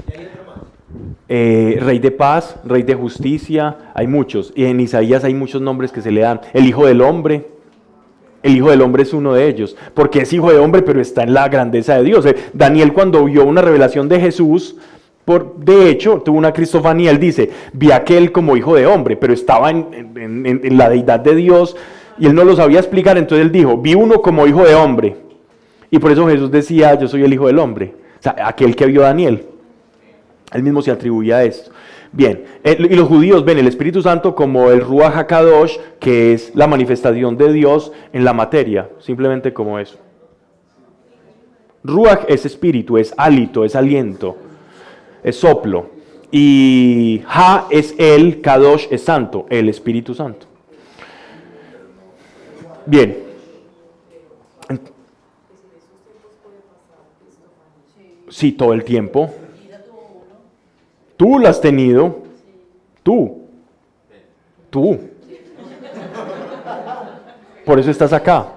¿Y hay otro más? Rey de paz, rey de justicia, hay muchos. Y en Isaías hay muchos nombres que se le dan. El Hijo del Hombre. El Hijo del Hombre es uno de ellos, porque es Hijo de Hombre, pero está en la grandeza de Dios. Daniel, cuando vio una revelación de Jesús, de hecho, tuvo una cristofanía. Él dice, vi a aquel como Hijo de Hombre, pero estaba en la deidad de Dios, y él no lo sabía explicar. Entonces él dijo, vi uno como Hijo de Hombre. Y por eso Jesús decía, yo soy el Hijo del Hombre. O sea, aquel que vio a Daniel. Él mismo se atribuía a esto. Bien, y los judíos ven el Espíritu Santo como el Ruach HaKadosh, que es la manifestación de Dios en la materia, simplemente como eso. Ruach es espíritu, es hálito, es aliento, es soplo. Y Ha es el, Kadosh es santo, el Espíritu Santo. Bien. Sí, todo el tiempo. Tú lo has tenido. Tú. Por eso estás acá.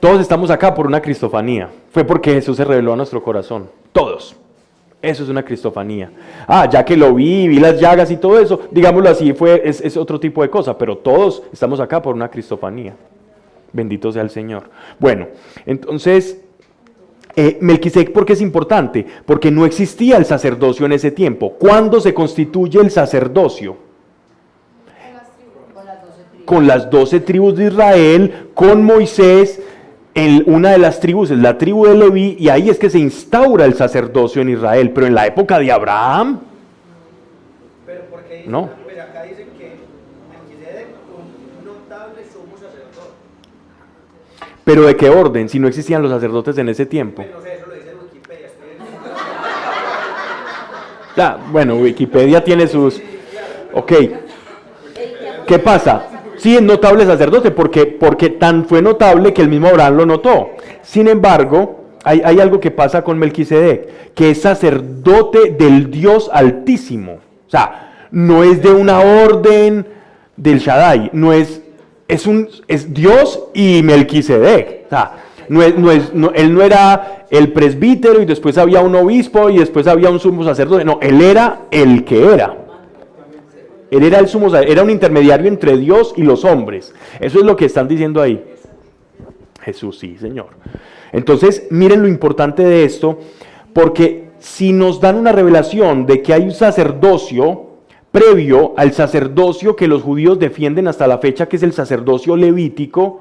Todos estamos acá por una cristofanía. Fue porque Jesús se reveló a nuestro corazón. Todos. Eso es una cristofanía. Ya que lo vi las llagas y todo eso, digámoslo así, es otro tipo de cosa, pero todos estamos acá por una cristofanía. Bendito sea el Señor. Bueno, entonces, Melquisedec, ¿por qué es importante? Porque no existía el sacerdocio en ese tiempo. ¿Cuándo se constituye el sacerdocio? Con las 12 tribus de Israel, con Moisés, en una de las tribus es la tribu de Leví, y ahí es que se instaura el sacerdocio en Israel. Pero en la época de Abraham, pero porque dicen, no. Pero acá dicen que Melquisedec un notable sumo sacerdote. ¿Pero de qué orden? Si no existían los sacerdotes en ese tiempo. Pues no sé, eso lo dice Wikipedia. Bueno, Wikipedia tiene sus... Ok. ¿Qué pasa? Sí, es notable sacerdote, porque tan fue notable que el mismo Abraham lo notó. Sin embargo, hay algo que pasa con Melquisedec, que es sacerdote del Dios Altísimo. O sea, no es de una orden del Shaddai, es Dios y Melquisedec. O sea, él no era el presbítero y después había un obispo y después había un sumo sacerdote. No, él era el que era. Él era el sumo sacerdote, era un intermediario entre Dios y los hombres. Eso es lo que están diciendo ahí. Jesús, sí, Señor. Entonces, miren lo importante de esto, porque si nos dan una revelación de que hay un sacerdocio previo al sacerdocio que los judíos defienden hasta la fecha, que es el sacerdocio levítico,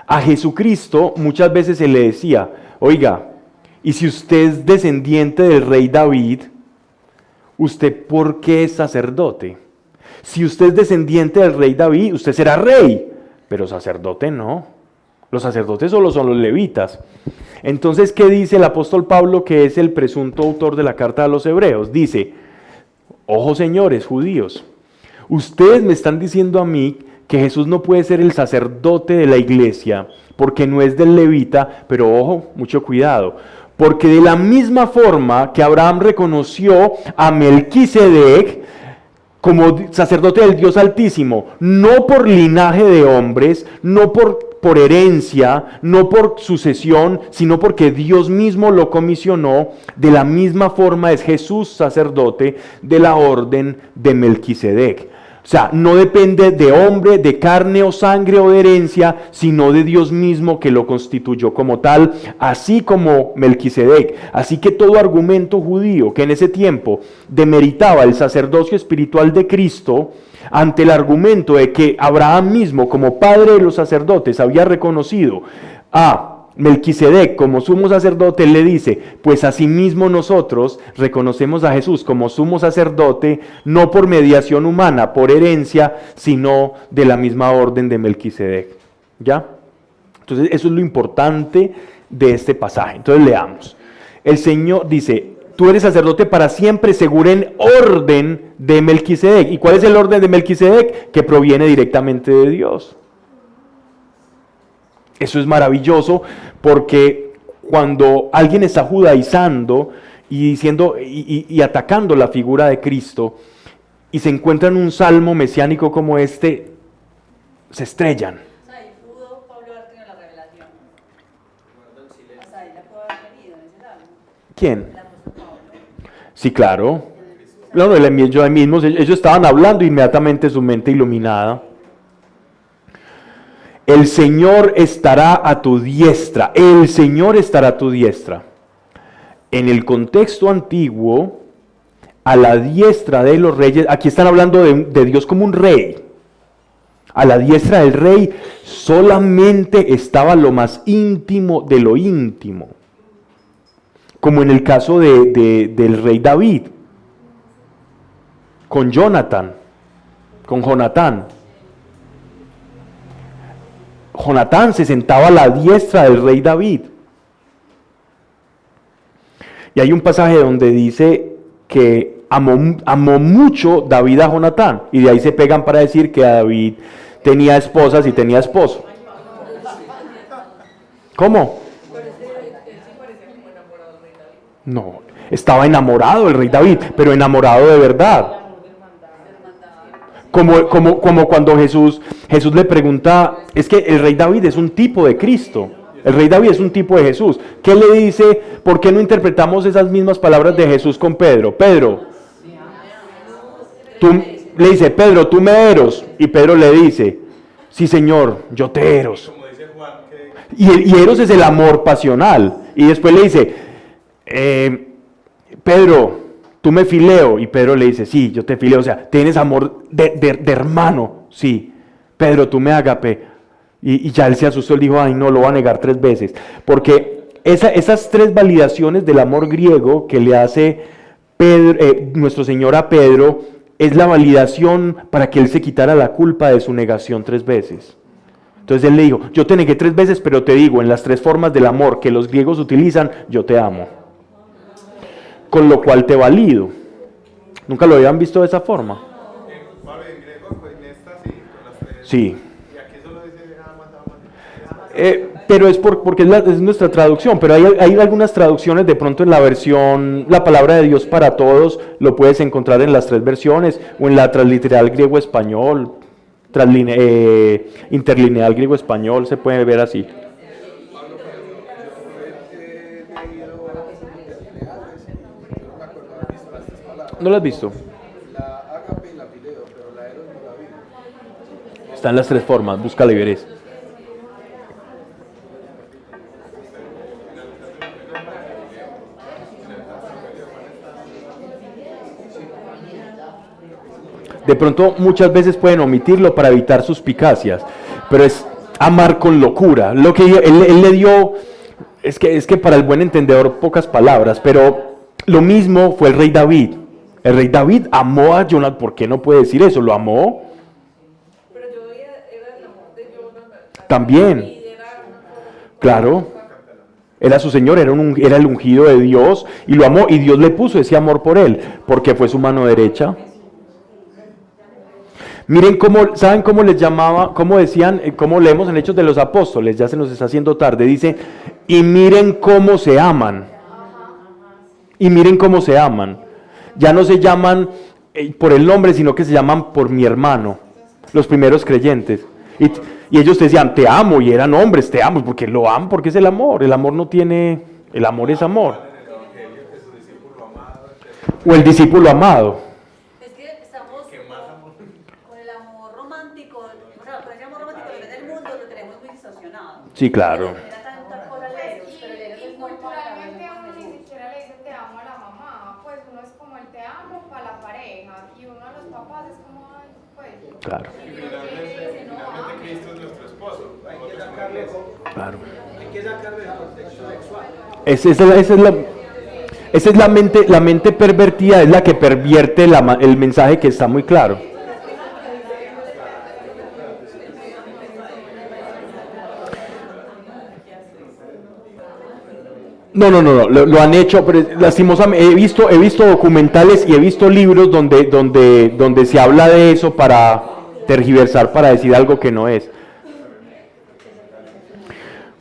a Jesucristo muchas veces se le decía, oiga, y si usted es descendiente del rey David, ¿usted por qué es sacerdote? Si usted es descendiente del rey David, usted será rey, pero sacerdote no. Los sacerdotes solo son los levitas. Entonces, ¿qué dice el apóstol Pablo, que es el presunto autor de la carta a los hebreos? Dice, ojo señores judíos, ustedes me están diciendo a mí que Jesús no puede ser el sacerdote de la iglesia porque no es del levita, pero ojo, mucho cuidado, porque de la misma forma que Abraham reconoció a Melquisedec como sacerdote del Dios Altísimo, no por linaje de hombres, no por herencia, no por sucesión, sino porque Dios mismo lo comisionó, de la misma forma es Jesús sacerdote de la orden de Melquisedec. O sea, no depende de hombre, de carne o sangre o de herencia, sino de Dios mismo que lo constituyó como tal, así como Melquisedec. Así que todo argumento judío que en ese tiempo demeritaba el sacerdocio espiritual de Cristo, ante el argumento de que Abraham mismo, como padre de los sacerdotes, había reconocido a Melquisedec como sumo sacerdote, le dice, pues asimismo nosotros reconocemos a Jesús como sumo sacerdote, no por mediación humana, por herencia, sino de la misma orden de Melquisedec. ¿Ya? Entonces eso es lo importante de este pasaje. Entonces leamos. El Señor dice, tú eres sacerdote para siempre según el orden de Melquisedec. ¿Y cuál es el orden de Melquisedec? Que proviene directamente de Dios. Eso es maravilloso porque cuando alguien está judaizando y diciendo y atacando la figura de Cristo y se encuentran un salmo mesiánico como este, se estrellan. O sea, ahí pudo Pablo haber tenido la revelación. O sea, ahí la pudo haber tenido en ese salmo. ¿Quién? El apóstol Pablo. Sí, claro. No, ellos mismos, ellos estaban hablando inmediatamente su mente iluminada. El Señor estará a tu diestra. El Señor estará a tu diestra. En el contexto antiguo, a la diestra de los reyes, aquí están hablando de Dios como un rey. A la diestra del rey solamente estaba lo más íntimo de lo íntimo. Como en el caso del rey David, con Jonatán. Jonatán se sentaba a la diestra del rey David. Y hay un pasaje donde dice que amó mucho David a Jonatán. Y de ahí se pegan para decir que David tenía esposas y tenía esposo. ¿Cómo? No, estaba enamorado del rey David, pero enamorado de verdad. Como cuando Jesús le pregunta, es que el rey David es un tipo de Cristo, el rey David es un tipo de Jesús. ¿Qué le dice? ¿Por qué no interpretamos esas mismas palabras de Jesús con Pedro? Pedro, le dice, Pedro, tú me eros. Y Pedro le dice, sí Señor, yo te eros. Como dice Juan, que Y eros es el amor pasional. Y después le dice, Pedro, tú me fileo. Y Pedro le dice, sí, yo te fileo. O sea, tienes amor de hermano. Sí. Pedro, tú me agape. Y ya él se asustó. Él dijo, ay, no, lo va a negar 3 veces. Porque esas 3 validaciones del amor griego que le hace nuestro Señor a Pedro, es la validación para que él se quitara la culpa de su negación 3 veces. Entonces él le dijo, yo te negué 3 veces, pero te digo, en las 3 formas del amor que los griegos utilizan, yo te amo. Con lo cual te valido. ¿Nunca lo habían visto de esa forma? Pablo en griego, pues en esta sí, con las 3. Sí. Y aquí solo dice amas. Pero es porque es nuestra traducción, pero hay algunas traducciones, de pronto en la versión, la palabra de Dios para todos, lo puedes encontrar en las 3 versiones, o en la transliteral griego-español, interlineal griego-español, se puede ver así. ¿No lo has visto? La ágape y la fileo, pero la eros no la vi. Están las 3 formas, búscala y veréis. De pronto muchas veces pueden omitirlo para evitar suspicacias, pero es amar con locura. Lo que él le dio, es que para el buen entendedor pocas palabras, pero lo mismo fue el rey David. El rey David amó a Jonatán. ¿Por qué no puede decir eso? ¿Lo amó? Pero yo veía, era el amor de Jonathan. También. Y era Claro. Era su Señor, era el ungido de Dios y lo amó, y Dios le puso ese amor por él, porque fue su mano derecha. Miren cómo, ¿saben cómo les llamaba, cómo decían, cómo leemos en Hechos de los Apóstoles? Ya se nos está haciendo tarde. Dice, y miren cómo se aman. Y miren cómo se aman. Ya no se llaman por el nombre, sino que se llaman por mi hermano. Los primeros creyentes. Y ellos decían, te amo, y eran hombres, te amo, porque lo amo, porque es el amor. El amor no tiene, el amor es amor. O el discípulo amado. Es que estamos. Sí, claro. Era tanta cosa leeros, pero leeros es Y normal. culturalmente a uno ni siquiera le dice te amo a la mamá, pues uno es como el te amo para la pareja y uno a los papás es como, ay, pues. Claro. Y finalmente Cristo es nuestro esposo. Hay que Nosotros sacarle, Claro. hay que sacarle el contexto sexual. Esa es la mente pervertida, es la que pervierte el mensaje que está muy claro. No, lo han hecho, pero lastimosamente he visto documentales y he visto libros donde se habla de eso para tergiversar, para decir algo que no es.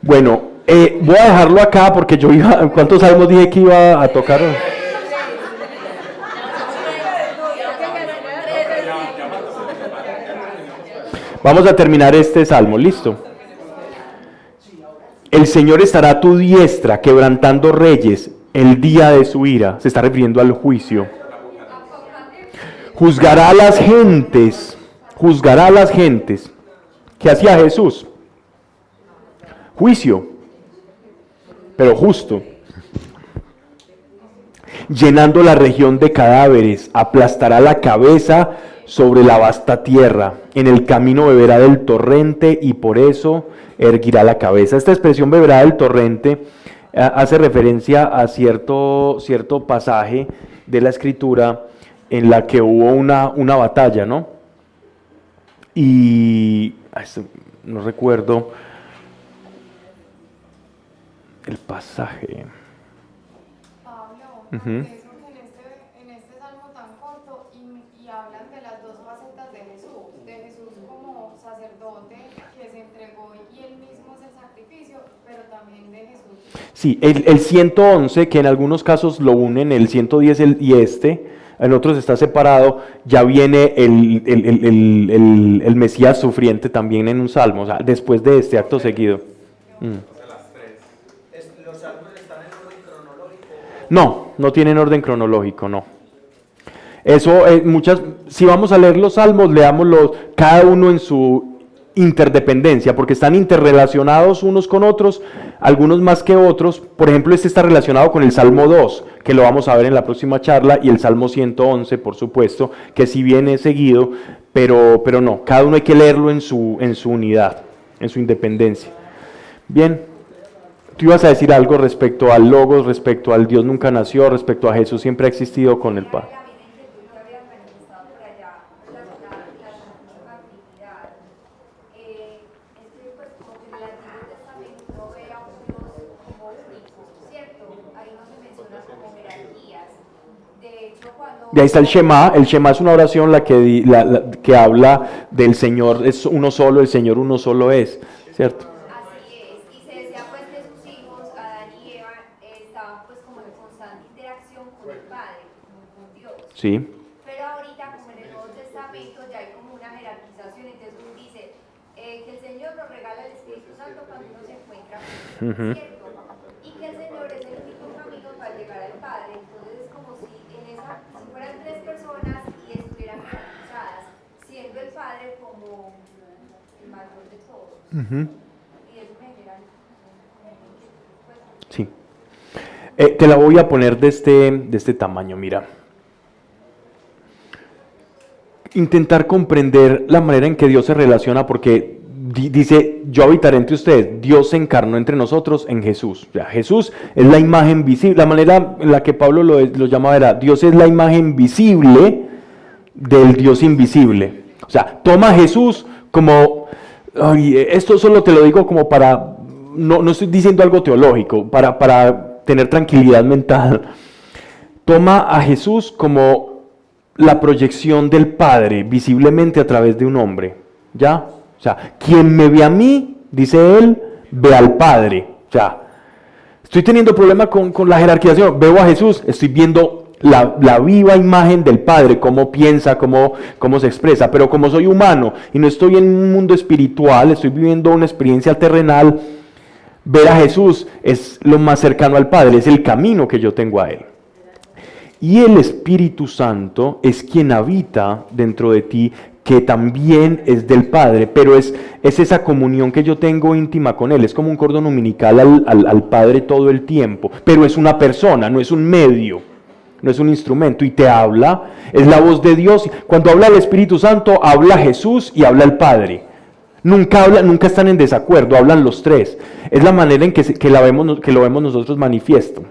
Bueno, voy a dejarlo acá porque yo iba, ¿cuántos salmos dije que iba a tocar? Vamos a terminar este salmo, ¿listo? El Señor estará a tu diestra, quebrantando reyes, el día de su ira. Se está refiriendo al juicio. Juzgará a las gentes. ¿Qué hacía Jesús? Juicio, pero justo. Llenando la región de cadáveres, aplastará la cabeza sobre la vasta tierra. En el camino beberá del torrente y por eso erguirá la cabeza. Esta expresión beberá del torrente hace referencia a cierto pasaje de la Escritura en la que hubo una batalla, ¿no? Y no recuerdo el pasaje. Pablo, Ujú. eso que en este salmo tan corto y hablan de las dos facetas de Jesús como sacerdote que se entregó y él mismo es el sacrificio, pero también de Jesús. Sí, el 111, que en algunos casos lo unen, el 110 y en otros está separado, ya viene el Mesías sufriente también en un salmo, o sea, después de este acto seguido. ¿Los salmos están en orden cronológico? No tienen orden cronológico, no. Eso, si vamos a leer los salmos, leámoslos cada uno en su interdependencia, porque están interrelacionados unos con otros, algunos más que otros. Por ejemplo, este está relacionado con el Salmo 2, que lo vamos a ver en la próxima charla, y el Salmo 111, por supuesto, que sí viene seguido, pero no, cada uno hay que leerlo en su unidad, en su independencia. Bien, tú ibas a decir algo respecto al Logos, respecto al Dios nunca nació, respecto a Jesús siempre ha existido con el Padre. La misma inquietud que habías manifestado por allá, relacionada con la Santísima Trinidad. Es que, pues, como que en el Antiguo Testamento uno ve a un Dios como único, ¿cierto? Ahí no se menciona como jerarquías. De hecho, cuando... De ahí está el Shema es una oración que habla del Señor, es uno solo, el Señor uno solo es, ¿cierto? Así es, y se decía pues que sus hijos, Adán y Eva, estaban pues como en constante interacción con el Padre, como con Dios. Sí. Pero ahorita, como en el Nuevo Testamento, ya hay como una jerarquización, entonces uno dice que el Señor nos regala el Espíritu Santo cuando uno se encuentra con Él, ¿cierto? Y que el Señor es el único camino para llegar al Padre. Entonces es como si si fueran tres personas y estuvieran jerarquizadas, siendo el Padre como el mayor de todos. Y eso me genera pues, Sí. Te la voy a poner de este tamaño, mira. Intentar comprender la manera en que Dios se relaciona, porque dice, yo habitaré entre ustedes. Dios se encarnó entre nosotros en Jesús. O sea, Jesús es la imagen visible. La manera en la que Pablo lo llamaba era, Dios es la imagen visible del Dios invisible. O sea, toma a Jesús como, esto solo te lo digo como para, no estoy diciendo algo teológico, para tener tranquilidad mental. Toma a Jesús como la proyección del Padre visiblemente a través de un hombre, ¿ya? O sea, quien me ve a mí, dice él, ve al Padre. O sea, estoy teniendo problema con la jerarquización, veo a Jesús, estoy viendo la viva imagen del Padre, cómo piensa, cómo se expresa, pero como soy humano y no estoy en un mundo espiritual, estoy viviendo una experiencia terrenal, ver a Jesús es lo más cercano al Padre, es el camino que yo tengo a Él. Y el Espíritu Santo es quien habita dentro de ti, que también es del Padre, pero es esa comunión que yo tengo íntima con Él, es como un cordón umbilical al Padre todo el tiempo, pero es una persona, no es un medio, no es un instrumento, y te habla, es la voz de Dios. Cuando habla el Espíritu Santo, habla Jesús y habla el Padre. Nunca están en desacuerdo, hablan los tres. Es la manera en que lo vemos nosotros manifiesto.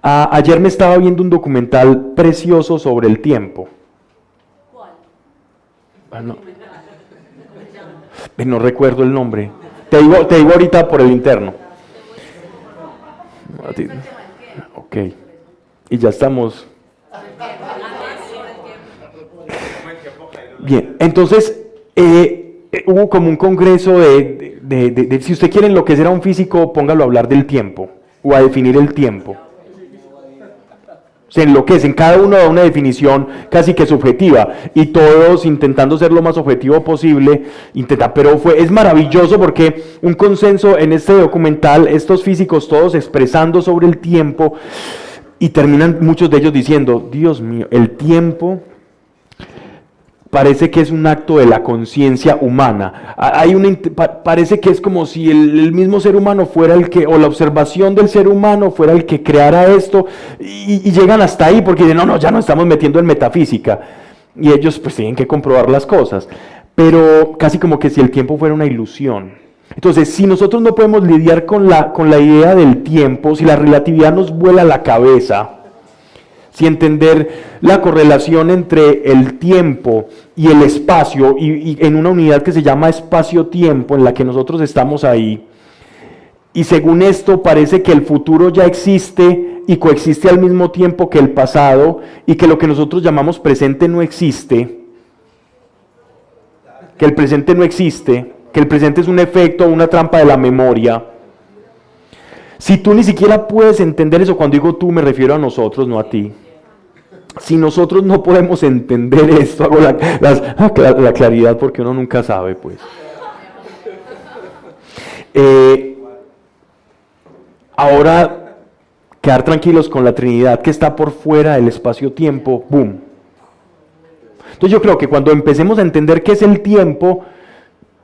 Ayer me estaba viendo un documental precioso sobre el tiempo. ¿Cuál? No recuerdo el nombre. Te digo ahorita por el interno. Ok. Y ya estamos. Bien, entonces hubo como un congreso de si usted quiere enloquecer a un físico, póngalo a hablar del tiempo o a definir el tiempo. Se enloquecen, cada uno da una definición casi que subjetiva y todos intentando ser lo más objetivo posible, pero es maravilloso porque un consenso en este documental, estos físicos todos expresando sobre el tiempo y terminan muchos de ellos diciendo, Dios mío, el tiempo parece que es un acto de la conciencia humana. Parece que es como si el mismo ser humano fuera el que, o la observación del ser humano fuera el que creara esto, y llegan hasta ahí porque dicen, no, ya nos estamos metiendo en metafísica, y ellos pues tienen que comprobar las cosas, pero casi como que si el tiempo fuera una ilusión. Entonces, si nosotros no podemos lidiar con la idea del tiempo, si la relatividad nos vuela la cabeza, si entender la correlación entre el tiempo y el espacio, y en una unidad que se llama espacio-tiempo, en la que nosotros estamos ahí, y según esto parece que el futuro ya existe y coexiste al mismo tiempo que el pasado, y que lo que nosotros llamamos presente no existe, que el presente no existe, que el presente es un efecto, una trampa de la memoria. Si tú ni siquiera puedes entender eso, cuando digo tú me refiero a nosotros, no a ti. Si nosotros no podemos entender esto, hago la claridad porque uno nunca sabe, pues. Ahora, quedar tranquilos con la Trinidad que está por fuera del espacio-tiempo, ¡boom! Entonces yo creo que cuando empecemos a entender qué es el tiempo,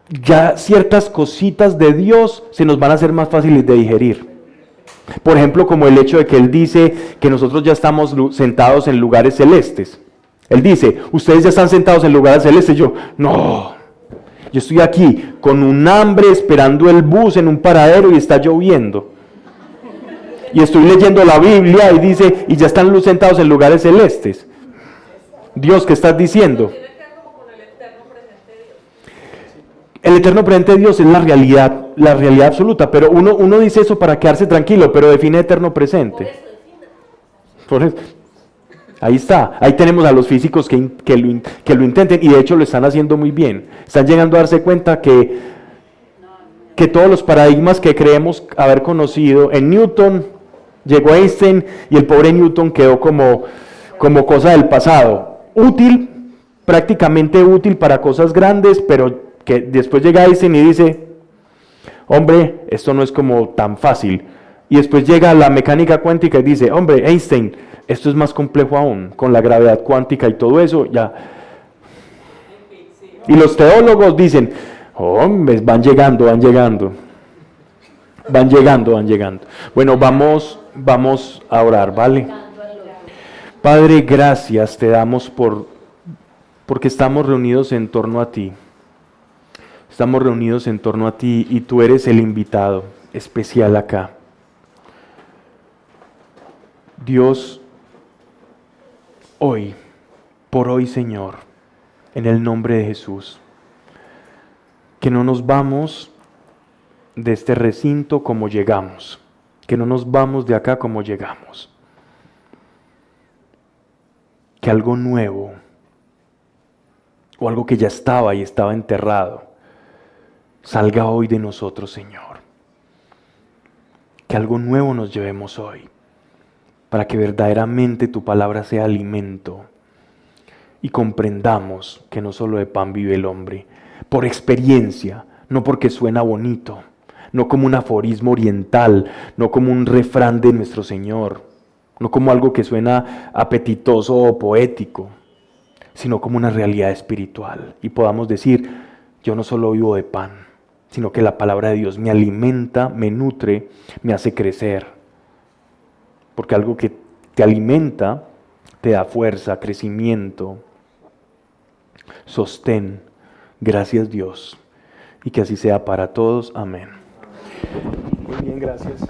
ya ciertas cositas de Dios se nos van a hacer más fáciles de digerir. Por ejemplo, como el hecho de que Él dice que nosotros ya estamos sentados en lugares celestes. Él dice, ustedes ya están sentados en lugares celestes. Yo estoy aquí con un hambre esperando el bus en un paradero y está lloviendo. Y estoy leyendo la Biblia y dice, y ya están sentados en lugares celestes. Dios, ¿qué estás diciendo? El eterno presente de Dios es la realidad absoluta, pero uno dice eso para quedarse tranquilo, pero define eterno presente. Por eso. Ahí está, ahí tenemos a los físicos que lo intenten, y de hecho lo están haciendo muy bien. Están llegando a darse cuenta que todos los paradigmas que creemos haber conocido, en Newton llegó Einstein y el pobre Newton quedó como cosa del pasado. Útil, prácticamente útil para cosas grandes, pero que después llega Einstein y dice, hombre, esto no es como tan fácil. Y después llega la mecánica cuántica y dice, hombre, Einstein, esto es más complejo aún, con la gravedad cuántica y todo eso, ya. Y los teólogos dicen, hombre, van llegando. Bueno, vamos a orar, ¿vale? Padre, gracias te damos porque estamos reunidos en torno a ti. Estamos reunidos en torno a ti y tú eres el invitado especial acá. Dios, por hoy, Señor, en el nombre de Jesús, que no nos vamos de este recinto como llegamos, que no nos vamos de acá como llegamos, que algo nuevo, o algo que ya estaba y estaba enterrado, salga hoy de nosotros, Señor. Que algo nuevo nos llevemos hoy, para que verdaderamente tu palabra sea alimento y comprendamos que no solo de pan vive el hombre, por experiencia, no porque suena bonito, no como un aforismo oriental, no como un refrán de nuestro Señor, no como algo que suena apetitoso o poético, sino como una realidad espiritual. Y podamos decir, yo no solo vivo de pan, sino que la palabra de Dios me alimenta, me nutre, me hace crecer. Porque algo que te alimenta te da fuerza, crecimiento, sostén. Gracias Dios. Y que así sea para todos. Amén. Muy bien, gracias.